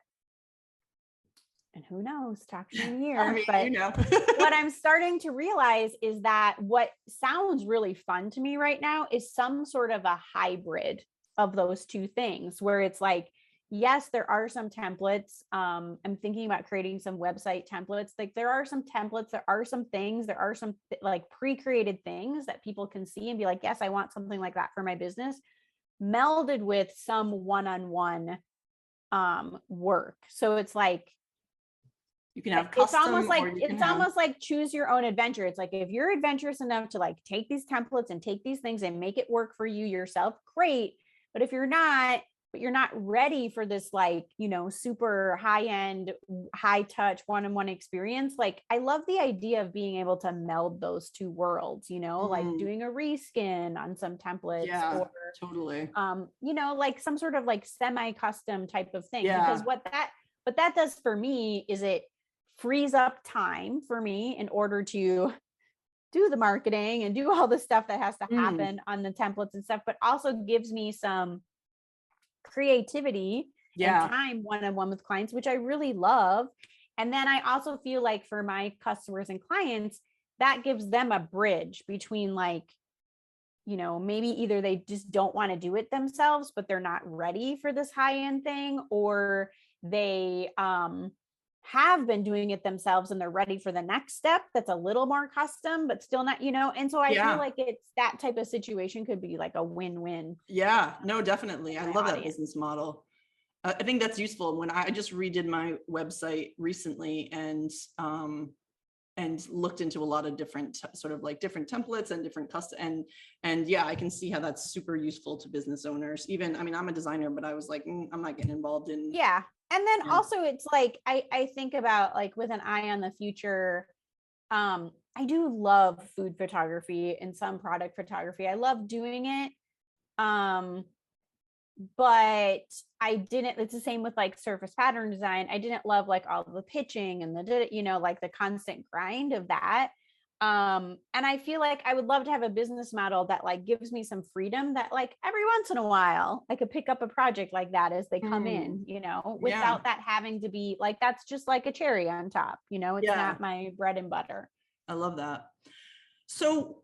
and who knows, talk to me in a I year, mean, but what I'm starting to realize is that what sounds really fun to me right now is some sort of a hybrid of those two things, where it's like, yes, there are some templates. I'm thinking about creating some website templates. Like there are some templates, there are some things, there are some like pre-created things that people can see and be like, yes, I want something like that for my business, melded with some one-on-one work. So it's like, you can have it's custom, almost or like you can it's have. almost like choose your own adventure. It's like if you're adventurous enough to like take these templates and take these things and make it work for you yourself, great. But if you're not, but you're not ready for this like, super high end, high touch one-on-one experience, like I love the idea of being able to meld those two worlds, like Mm, doing a reskin on some templates, yeah, or totally. like some sort of like semi-custom type of thing. Because Yeah. what that does for me is it frees up time for me in order to do the marketing and do all the stuff that has to Mm, happen on the templates and stuff, but also gives me some creativity and yeah. time one-on-one with clients, which I really love. And then I also feel like for my customers and clients, that gives them a bridge between like, maybe either they just don't want to do it themselves, but they're not ready for this high end thing, or they have been doing it themselves and they're ready for the next step that's a little more custom, but still not, and so I feel Yeah. like it's that type of situation could be like a win-win Yeah. No, definitely. I for my love that audience. business model. I think that's useful. When I just redid my website recently, and looked into a lot of different sort of like different templates and different custom, and yeah, I can see how that's super useful to business owners. Even, I mean, I'm a designer, but I was like, I'm not getting involved in. Yeah. And then Yeah. also it's like I think about like with an eye on the future, I do love food photography and some product photography. I love doing it. Um but I didn't, it's the same with like surface pattern design. I didn't love like all the pitching and the, like the constant grind of that. And I feel like I would love to have a business model that like gives me some freedom, that like every once in a while I could pick up a project like that as they come in, Yeah. without that having to be like, that's just like a cherry on top, it's Yeah. not my bread and butter. I love that. So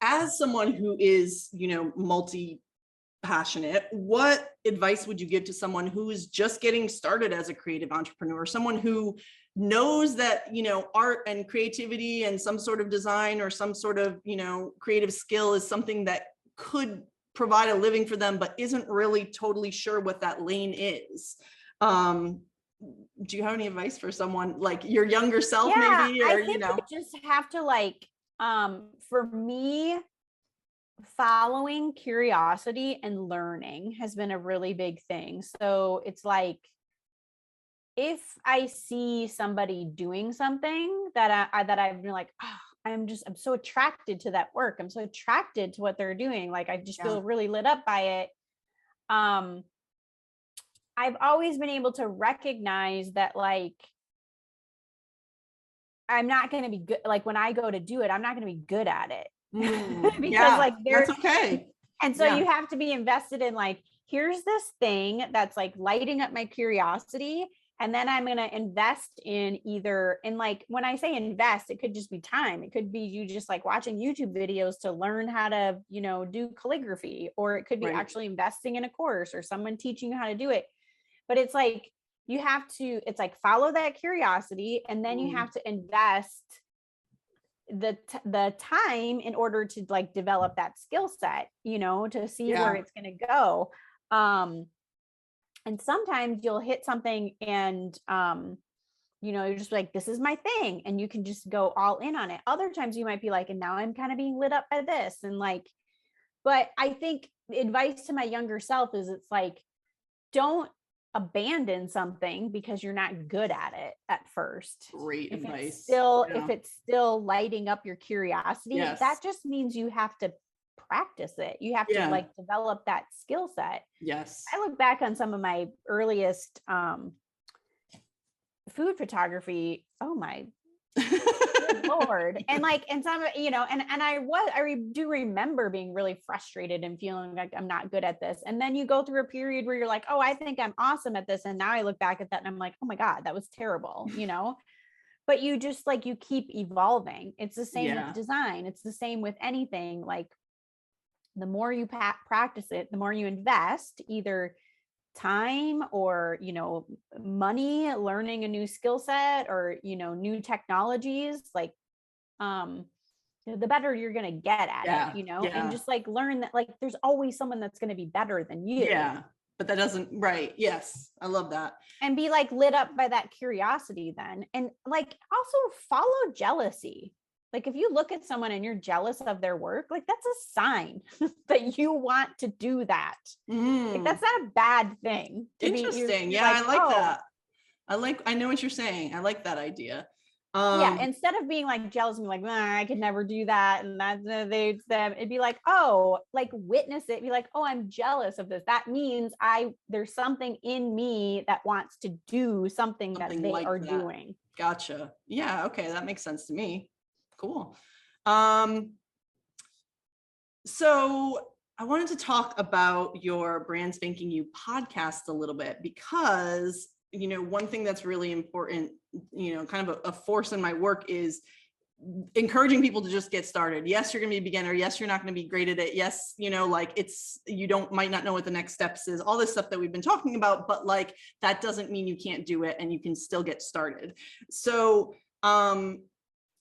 as someone who is, multi-passionate, what advice would you give to someone who is just getting started as a creative entrepreneur, someone who knows that, art and creativity and some sort of design or some sort of, creative skill is something that could provide a living for them, but isn't really totally sure what that lane is? Do you have any advice for someone like your younger self, maybe? Or, I think you just have to like, for me, following curiosity and learning has been a really big thing. So it's like, if I see somebody doing something that I've been like, oh, I'm so attracted to that work. I'm so attracted to what they're doing. Like, I just feel really lit up by it. I've always been able to recognize that, like, I'm not going to be good. Like when I go to do it, I'm not going to be good at it because like that's okay. And so you have to be invested in like, here's this thing that's like lighting up my curiosity. And then I'm going to invest in either, and like, when I say invest, it could just be time. It could be you just like watching YouTube videos to learn how to, do calligraphy, or it could be actually investing in a course or someone teaching you how to do it. But it's like, it's like, follow that curiosity, and then you have to invest the time in order to like develop that skill set, to see where it's going to go. And sometimes you'll hit something and, you're just like, this is my thing. And you can just go all in on it. Other times you might be like, and now I'm kind of being lit up by this. And like, but I think advice to my younger self is, it's like, don't abandon something because you're not good at it at first. Great advice. If it's still lighting up your curiosity, that just means you have to practice it. You have to like develop that skill set. Yes. I look back on some of my earliest food photography. Oh my Lord. And like, and some, and I do remember being really frustrated and feeling like I'm not good at this. And then you go through a period where you're like, oh, I think I'm awesome at this. And now I look back at that and I'm like, oh my God, that was terrible, but you just like, you keep evolving. It's the same with design. It's the same with anything. Like the more you practice it, the more you invest either time or, money, learning a new skill set or, new technologies, like, the better you're going to get at it, and just like learn that like, there's always someone that's going to be better than you. Yeah. But that doesn't, right. Yes. I love that. And be like lit up by that curiosity then. And like, also follow jealousy. Like if you look at someone and you're jealous of their work, like that's a sign that you want to do that. Like that's not a bad thing. Interesting. Like, I like that. I know what you're saying. I like that idea. Instead of being like jealous and like, I could never do that. And that's them, it'd be like, oh, like witness it. Be like, oh, I'm jealous of this. That means there's something in me that wants to do something that they like are doing. Gotcha. Yeah. Okay. That makes sense to me. Cool. So I wanted to talk about your Brand Spanking You podcast a little bit because, one thing that's really important, kind of a force in my work is encouraging people to just get started. Yes, you're going to be a beginner. Yes, you're not going to be great at it. Yes, like might not know what the next steps is, all this stuff that we've been talking about, but like, that doesn't mean you can't do it and you can still get started. So,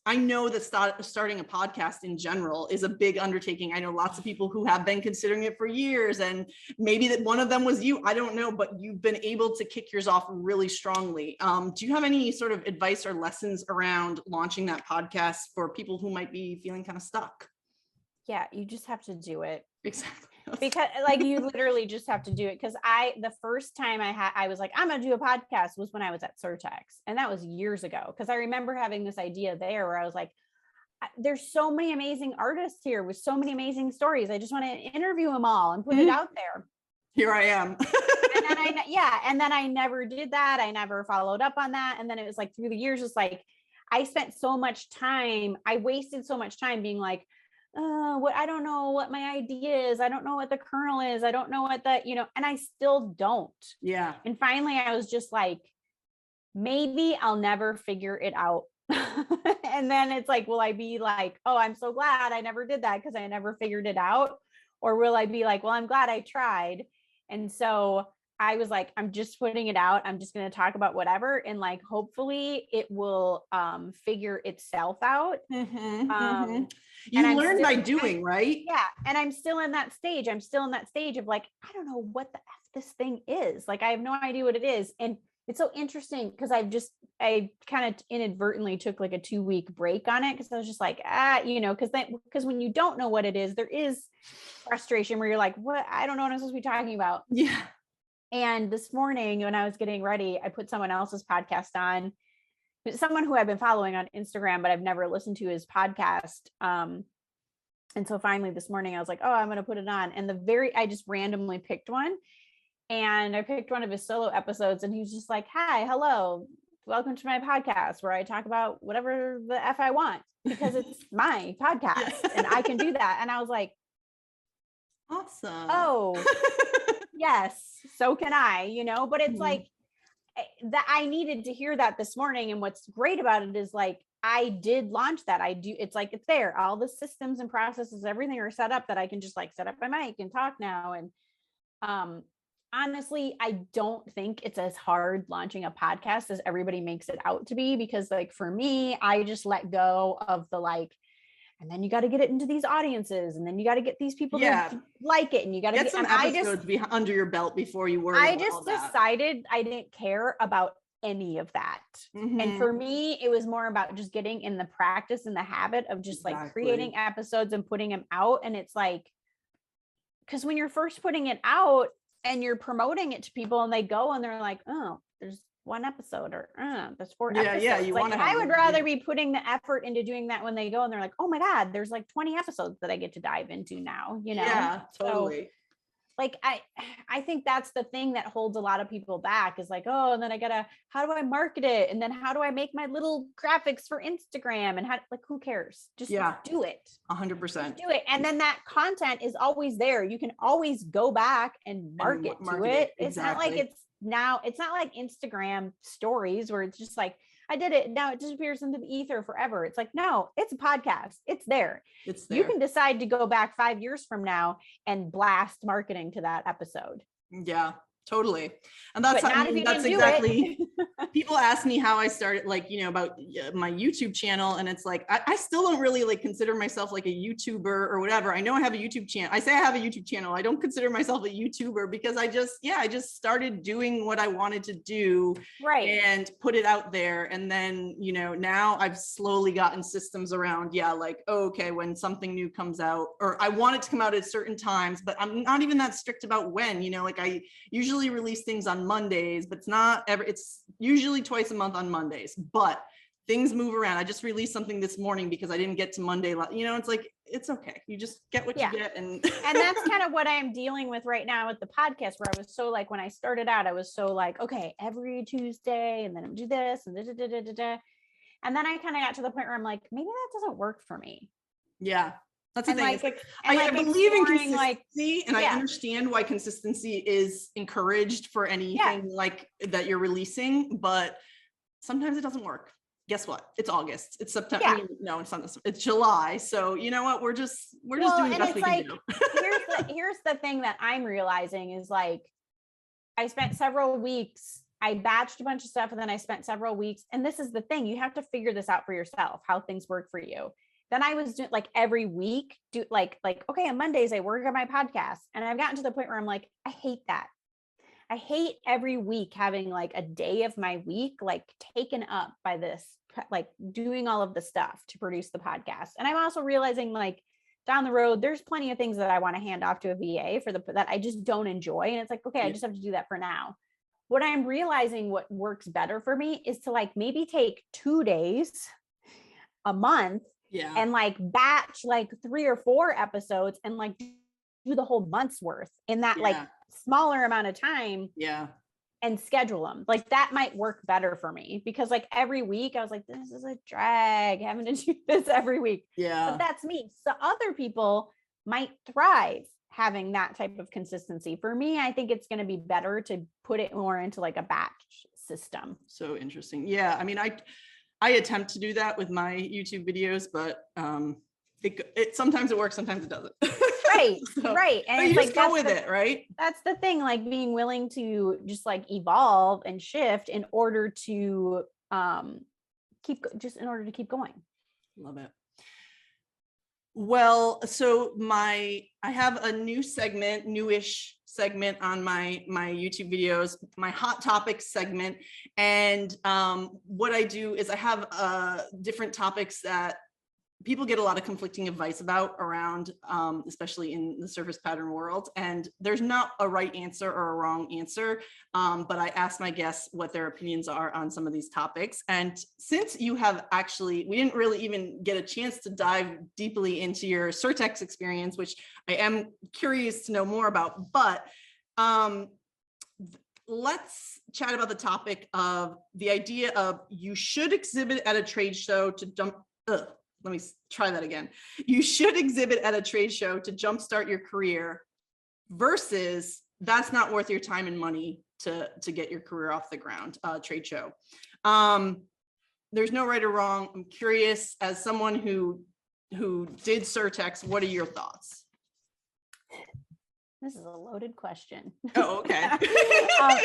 I know that starting a podcast in general is a big undertaking. I know lots of people who have been considering it for years, and maybe that one of them was you. I don't know, but you've been able to kick yours off really strongly. Do you have any sort of advice or lessons around launching that podcast for people who might be feeling kind of stuck? Yeah, you just have to do it. Exactly. Because like you literally just have to do it. Because the first time I was like, I'm gonna do a podcast was when I was at Surtex, and that was years ago. Because I remember having this idea there where I was like, there's so many amazing artists here with so many amazing stories. I just want to interview them all and put it out there. Here I am. And then I never did that. I never followed up on that. And then it was like through the years, it's like, I spent so much time, I wasted so much time being like, I don't know what my idea is. I don't know what the kernel is. I don't know what the, and I still don't. Yeah. And finally I was just like, maybe I'll never figure it out. And then it's like, will I be like, oh, I'm so glad I never did that because I never figured it out? Or will I be like, well, I'm glad I tried. And so I was like, I'm just putting it out. I'm just going to talk about whatever. And like, hopefully it will figure itself out. You learn by doing, right? Yeah. And I'm still in that stage. I'm still in that stage of like, I don't know what the F this thing is. Like, I have no idea what it is. And it's so interesting because I kind of inadvertently took like a 2-week break on it because I was just like, because when you don't know what it is, there is frustration where you're like, what? I don't know what I'm supposed to be talking about. Yeah. And this morning when I was getting ready, I put someone else's podcast on, someone who I've been following on Instagram, but I've never listened to his podcast. And so finally this morning I was like, oh, I'm going to put it on. And I just randomly picked one. And I picked one of his solo episodes and he was just like, hi, hello, welcome to my podcast where I talk about whatever the F I want because it's my podcast and I can do that. And I was like, awesome. Oh, yes, so can I, but it's like that I needed to hear that this morning. And what's great about it is like, I did launch that. It's like, it's there. All the systems and processes, everything are set up that I can just like set up my mic and talk now. And, honestly, I don't think it's as hard launching a podcast as everybody makes it out to be, because like for me, I just let go of the like, and then you got to get it into these audiences, and then you got to get these people to like it, and you got to get some episodes under your belt before you worry. I just decided I didn't care about any of that. And for me, it was more about just getting in the practice and the habit of just like creating episodes and putting them out. And it's like, because when you're first putting it out and you're promoting it to people and they go and they're like, oh, there's one episode or there's 4 episodes. Yeah, you want to. I would rather be putting the effort into doing that when they go and they're like, oh my God, there's like 20 episodes that I get to dive into now, Yeah, totally. So, like, I think that's the thing that holds a lot of people back is like, oh, and then how do I market it? And then how do I make my little graphics for Instagram? And who cares? Just do it. 100%. Do it. And then that content is always there. You can always go back and market to it. It's not like it's not like Instagram stories where it's just like, I did it. Now it disappears into the ether forever. It's like, no, it's a podcast. It's there. It's there. You can decide to go back 5 years from now and blast marketing to that episode. Yeah, totally. And that's exactly, people ask me how I started, like, about my YouTube channel. And it's like, I still don't really like consider myself like a YouTuber or whatever. I know I have a YouTube channel. I say I have a YouTube channel. I don't consider myself a YouTuber because I just started doing what I wanted to do and put it out there. And then, now I've slowly gotten systems around, like, okay, when something new comes out, or I want it to come out at certain times, but I'm not even that strict about when, like I usually release things on Mondays, but it's usually twice a month on Mondays, but things move around. I just released something this morning because I didn't get to Monday. It's like, it's okay. You just get what you get. And that's kind of what I'm dealing with right now with the podcast, where I was so like, when I started out, I was so like, okay, every Tuesday, and then I'm do this and da. And then I kind of got to the point where I'm like, maybe that doesn't work for me. Yeah. That's the thing. I believe in consistency, and I understand why consistency is encouraged for anything like that you're releasing, but sometimes it doesn't work. Guess what? It's August. It's September. Yeah. No, it's not. It's July. So you know what? We're just doing the best we can do. here's the thing that I'm realizing is like, I spent several weeks. I batched a bunch of stuff, and then I spent several weeks. And this is the thing: you have to figure this out for yourself, how things work for you. Then I was doing like every week, okay, on Mondays I work on my podcast, and I've gotten to the point where I'm like, I hate that. I hate every week having like a day of my week like taken up by this, like doing all of the stuff to produce the podcast. And I'm also realizing like down the road, there's plenty of things that I want to hand off to a VA that I just don't enjoy. And it's like, okay, I just have to do that for now. What I'm realizing what works better for me is to like maybe take 2 days a month and like batch like 3 or 4 episodes and like do the whole month's worth in that like smaller amount of time. Yeah. And schedule them. Like that might work better for me, because like every week I was like, this is a drag having to do this every week. Yeah. But that's me. So other people might thrive having that type of consistency. For me, I think it's going to be better to put it more into like a batch system. So interesting. Yeah. I mean, I attempt to do that with my YouTube videos, but it sometimes it works, sometimes it doesn't. Right. Right. And but it's you like, just go with it, right? That's the thing, like being willing to just like evolve and shift in order to keep going. Love it. Well, so I have a newish segment on my YouTube videos, my hot topics segment. And what I do is I have different topics that people get a lot of conflicting advice about around, especially in the service pattern world. And there's not a right answer or a wrong answer, but I ask my guests what their opinions are on some of these topics. And since you have we didn't really even get a chance to dive deeply into your Surtex experience, which I am curious to know more about, but let's chat about the topic of the idea of you should exhibit at a trade show to let me try that again. You should exhibit at a trade show to jumpstart your career versus that's not worth your time and money to get your career off the ground, trade show. There's no right or wrong. I'm curious, as someone who did Surtex, what are your thoughts? This is a loaded question. Oh, okay.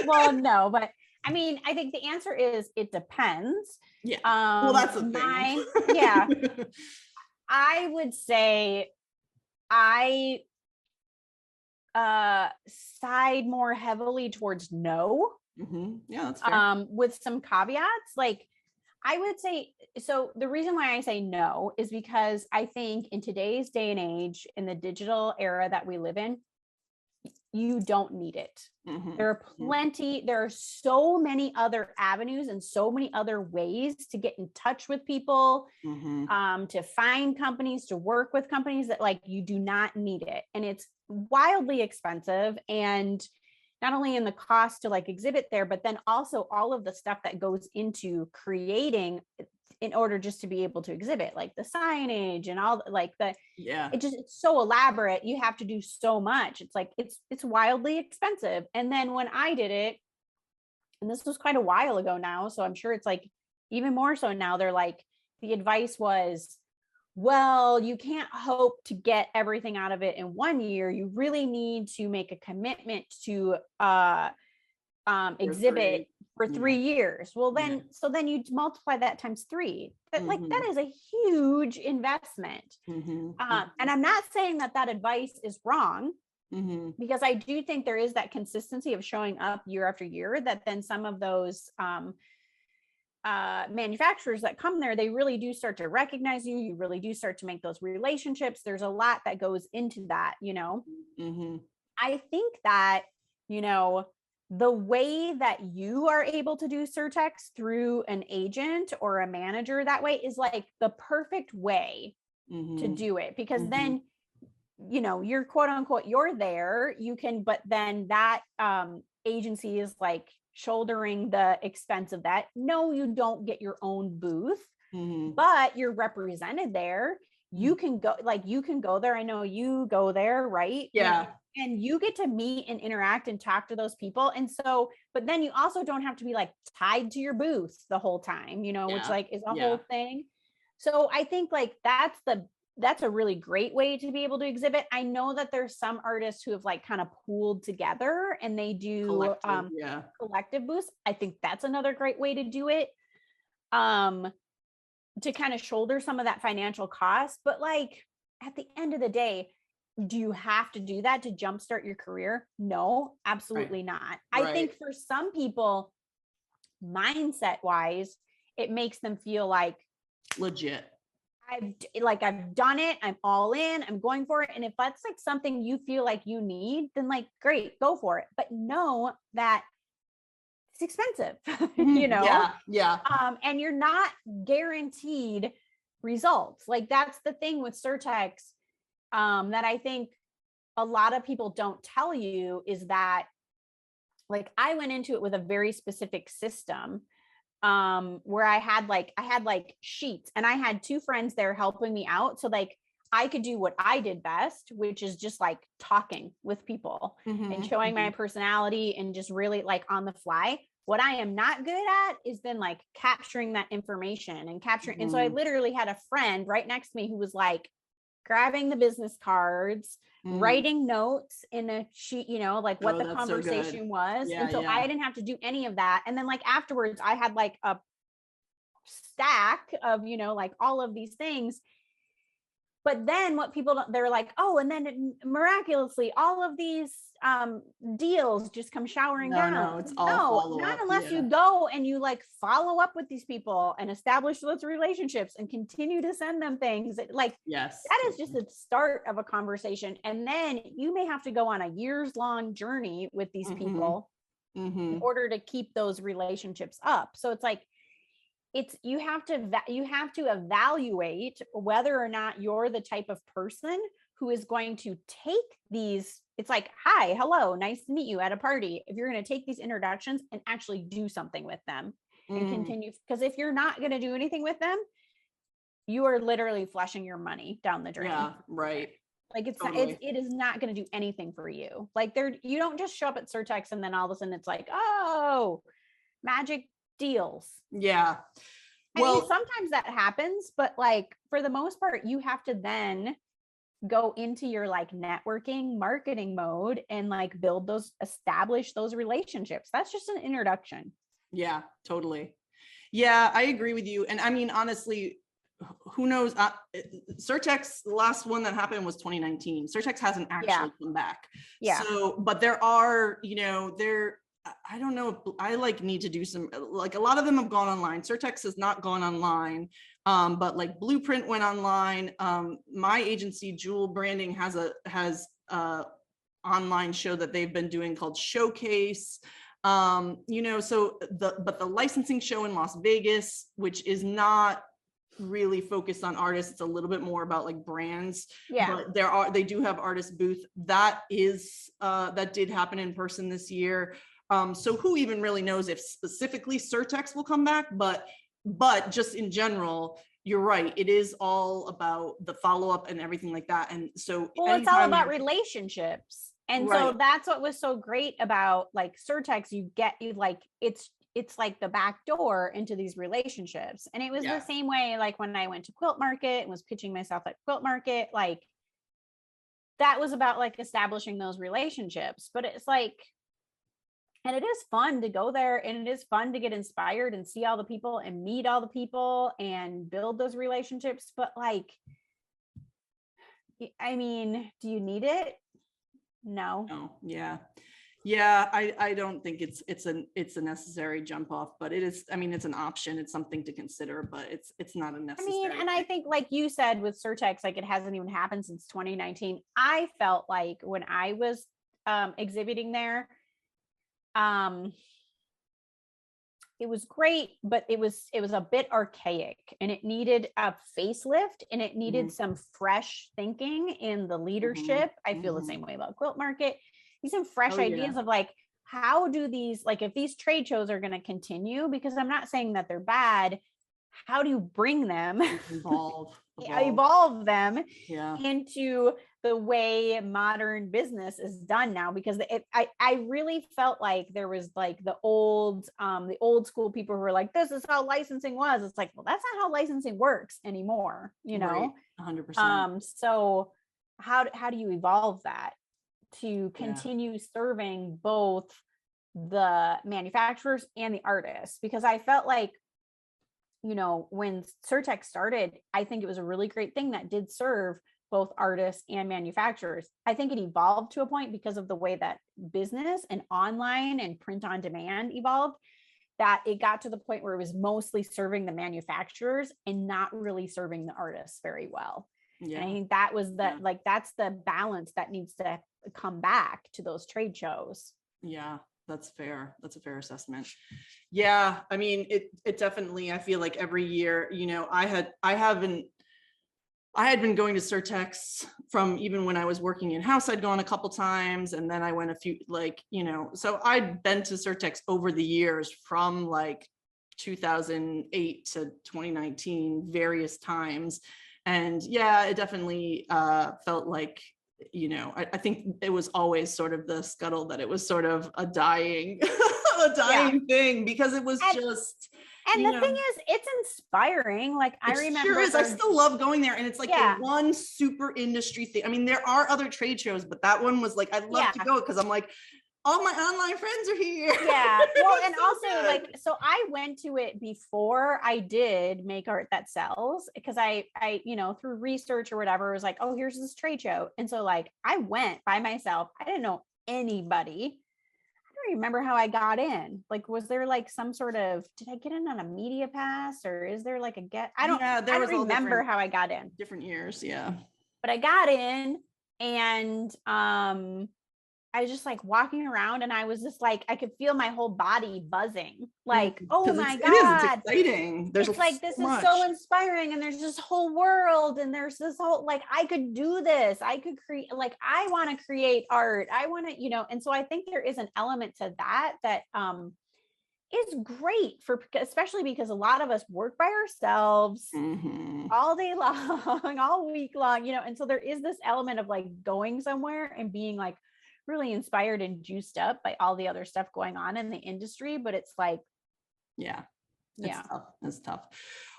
Well, no, but I mean, I think the answer is it depends. Yeah. Well, that's the thing. Yeah. I would say I side more heavily towards no. Mm-hmm. Yeah, that's fair. With some caveats. Like I would say, so the reason why I say no is because I think in today's day and age, in the digital era that we live in, you don't need it. Mm-hmm. There are so many other avenues and so many other ways to get in touch with people, mm-hmm. To find companies, to work with companies, that like you do not need it. And it's wildly expensive. And not only in the cost to like exhibit there, but then also all of the stuff that goes into creating in order just to be able to exhibit, like the signage and all like it's so elaborate. You have to do so much. It's like, it's wildly expensive. And then when I did it, and this was quite a while ago now, so I'm sure it's like even more so now, they're like, the advice was, well, you can't hope to get everything out of it in 1 year. You really need to make a commitment to exhibit for 3 years. Well, then, so then you multiply that times 3. That, like, that is a huge investment. And I'm not saying that advice is wrong, because I do think there is that consistency of showing up year after year, that then some of those manufacturers that come there, they really do start to recognize you. You really do start to make those relationships. There's a lot that goes into that, you know. I think that, you know, the way that you are able to do Surtex through an agent or a manager that way is like the perfect way to do it, because then, you know, you're quote unquote, you're there, you can, but then that agency is like shouldering the expense of that. No, you don't get your own booth, but you're represented there. You can go, like, you can go there. I know you go there, right? Yeah. And you get to meet and interact and talk to those people. And so, but then you also don't have to be like tied to your booth the whole time, you know, which like is a whole thing. So I think like that's a really great way to be able to exhibit. I know that there's some artists who have like kind of pooled together and they do collective booths. I think that's another great way to do it. To kind of shoulder some of that financial cost. But like at the end of the day, do you have to do that to jumpstart your career? No, absolutely not. I think for some people, mindset wise, it makes them feel like legit. I've done it. I'm all in. I'm going for it. And if that's like something you feel like you need, then like, great, go for it. But know that it's expensive, you know? Yeah. And you're not guaranteed results. Like that's the thing with Surtex, that I think a lot of people don't tell you is that, like, I went into it with a very specific system, where I had like sheets, and I had two friends there helping me out. So like I could do what I did best, which is just like talking with people and showing my personality and just really like on the fly. What I am not good at is then like capturing that information and capturing. And so I literally had a friend right next to me who was like grabbing the business cards, writing notes in a sheet, you know, like what the conversation was. Yeah, and so I didn't have to do any of that. And then like afterwards, I had like a stack of, you know, like all of these things. But then what people don't, they're like, oh, and then miraculously, all of these deals just come showering down. No, it's all not unless you go and you like follow up with these people and establish those relationships and continue to send them things. Like, yes, that is just the start of a conversation. And then you may have to go on a years-long journey with these people in order to keep those relationships up. So it's like, you have to evaluate whether or not you're the type of person who is going to take these. It's like, hi, hello, nice to meet you at a party. If you're going to take these introductions and actually do something with them and continue, because if you're not going to do anything with them, you are literally flushing your money down the drain. Yeah, right. Like it is not going to do anything for you. Like you don't just show up at Surtex and then all of a sudden it's like, oh, magic deals. Yeah. Well, I mean, sometimes that happens, but like for the most part, you have to then go into your like networking marketing mode and like establish those relationships. That's just an introduction. Yeah, totally. Yeah, I agree with you. And I mean, honestly, who knows? Surtex, the last one that happened was 2019. Surtex hasn't actually come back. Yeah. So, but there are, you know, I don't know if I like need to do some, like a lot of them have gone online. Surtex has not gone online, but like Blueprint went online. My agency, Jewel Branding, has a online show that they've been doing called Showcase. You know, so the licensing show in Las Vegas, which is not really focused on artists, it's a little bit more about like brands. Yeah, but they do have artist booth that did happen in person this year. So who even really knows if specifically Surtex will come back, but just in general, you're right. It is all about the follow-up and everything like that. And so it's all about relationships. And so that's what was so great about like Surtex. It's like the back door into these relationships. And it was the same way, like when I went to Quilt Market and was pitching myself at Quilt Market, like that was about like establishing those relationships. But it's like, and it is fun to go there and it is fun to get inspired and see all the people and meet all the people and build those relationships. But like, I mean, do you need it? No. Yeah. I don't think it's a necessary jump off, but it is. I mean, it's an option. It's something to consider, but it's not a necessary. I mean, and I think like you said with Surtex, like it hasn't even happened since 2019. I felt like when I was exhibiting there, it was great, but it was a bit archaic and it needed a facelift and it needed some fresh thinking in the leadership. I feel the same way about Quilt Market. These some fresh ideas of like, how do these, like if these trade shows are going to continue, because I'm not saying that they're bad, how do you bring them, evolve them into the way modern business is done now? Because I really felt like there was like the old school people who were like, this is how licensing was. It's like, well, that's not how licensing works anymore, you know? 100%. So how do you evolve that to continue serving both the manufacturers and the artists? Because I felt like, you know, when Surtex started, I think it was a really great thing that did serve both artists and manufacturers. I think it evolved to a point because of the way that business and online and print on demand evolved, that it got to the point where it was mostly serving the manufacturers and not really serving the artists very well. And I think that was like, that's the balance that needs to come back to those trade shows. Yeah, that's fair. That's a fair assessment. Yeah. I mean, it definitely, I feel like every year, you know, I haven't I had been going to Surtex from even when I was working in-house. I'd gone a couple times, and then I went a few, like, so I'd been to Surtex over the years from like 2008 to 2019, various times. And yeah, it definitely felt like, I think it was always sort of the scuttle that it was sort of a dying, thing, because it was just. And the thing is, it's inspiring. Like, I remember. Sure is. I still love going there. And it's like the one super industry thing. I mean, there are other trade shows, but that one was like, I'd love to go because I'm like, all my online friends are here. Yeah. Well, and so also good. So I went to it before I did Make Art That Sells, because I, through research or whatever, was like, oh, here's this trade show. And so like, I went by myself. I didn't know anybody. Remember how I got in. Like, was there like some sort of, did I get in on a media pass, or is there like a get? I don't remember how I got in. Different years, yeah. But I got in, and I was just like walking around, and I was just like, I could feel my whole body buzzing. Like, oh my God. It's exciting. There's like, this is so inspiring. And there's this whole world, and there's this whole, like, I could do this. I could create, like, I want to create art. I want to, and so I think there is an element to that is great especially because a lot of us work by ourselves all day long, all week long, and so there is this element of like going somewhere and being like really inspired and juiced up by all the other stuff going on in the industry. But it's like, it's tough.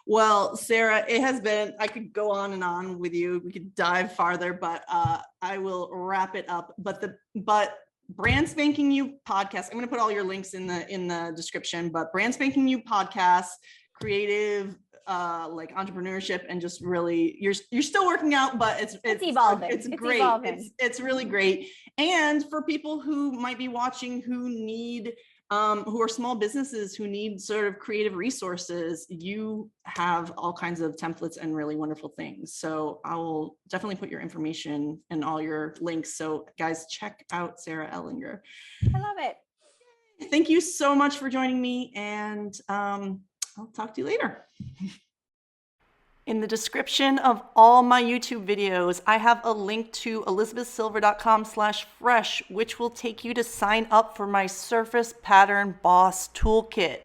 Well, Sarah, it has been, I could go on and on with you. We could dive farther, but I will wrap it up. But Brand Spanking You podcast, I'm going to put all your links in the description, but Brand Spanking You podcast, creative, like entrepreneurship, and just really, you're still working out, but it's evolving. It's great. Evolving. It's really great. And for people who might be watching, who need, who are small businesses who need sort of creative resources, you have all kinds of templates and really wonderful things. So I will definitely put your information and all your links. So guys, check out Sarah Ehlinger. I love it. Thank you so much for joining me, and I'll talk to you later. In the description of all my YouTube videos, I have a link to elizabethsilver.com/fresh, which will take you to sign up for my Surface Pattern Boss Toolkit.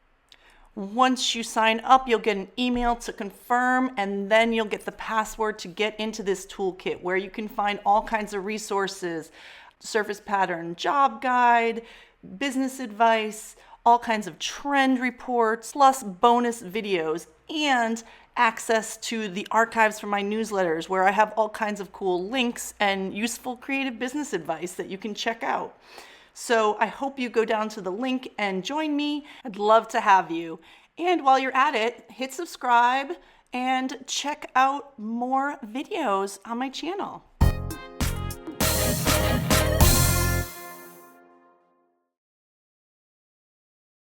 Once you sign up, you'll get an email to confirm, and then you'll get the password to get into this toolkit, where you can find all kinds of resources, Surface Pattern job guide, business advice, all kinds of trend reports, plus bonus videos, and access to the archives from my newsletters, where I have all kinds of cool links and useful creative business advice that you can check out. So I hope you go down to the link and join me. I'd love to have you. And while you're at it, hit subscribe and check out more videos on my channel.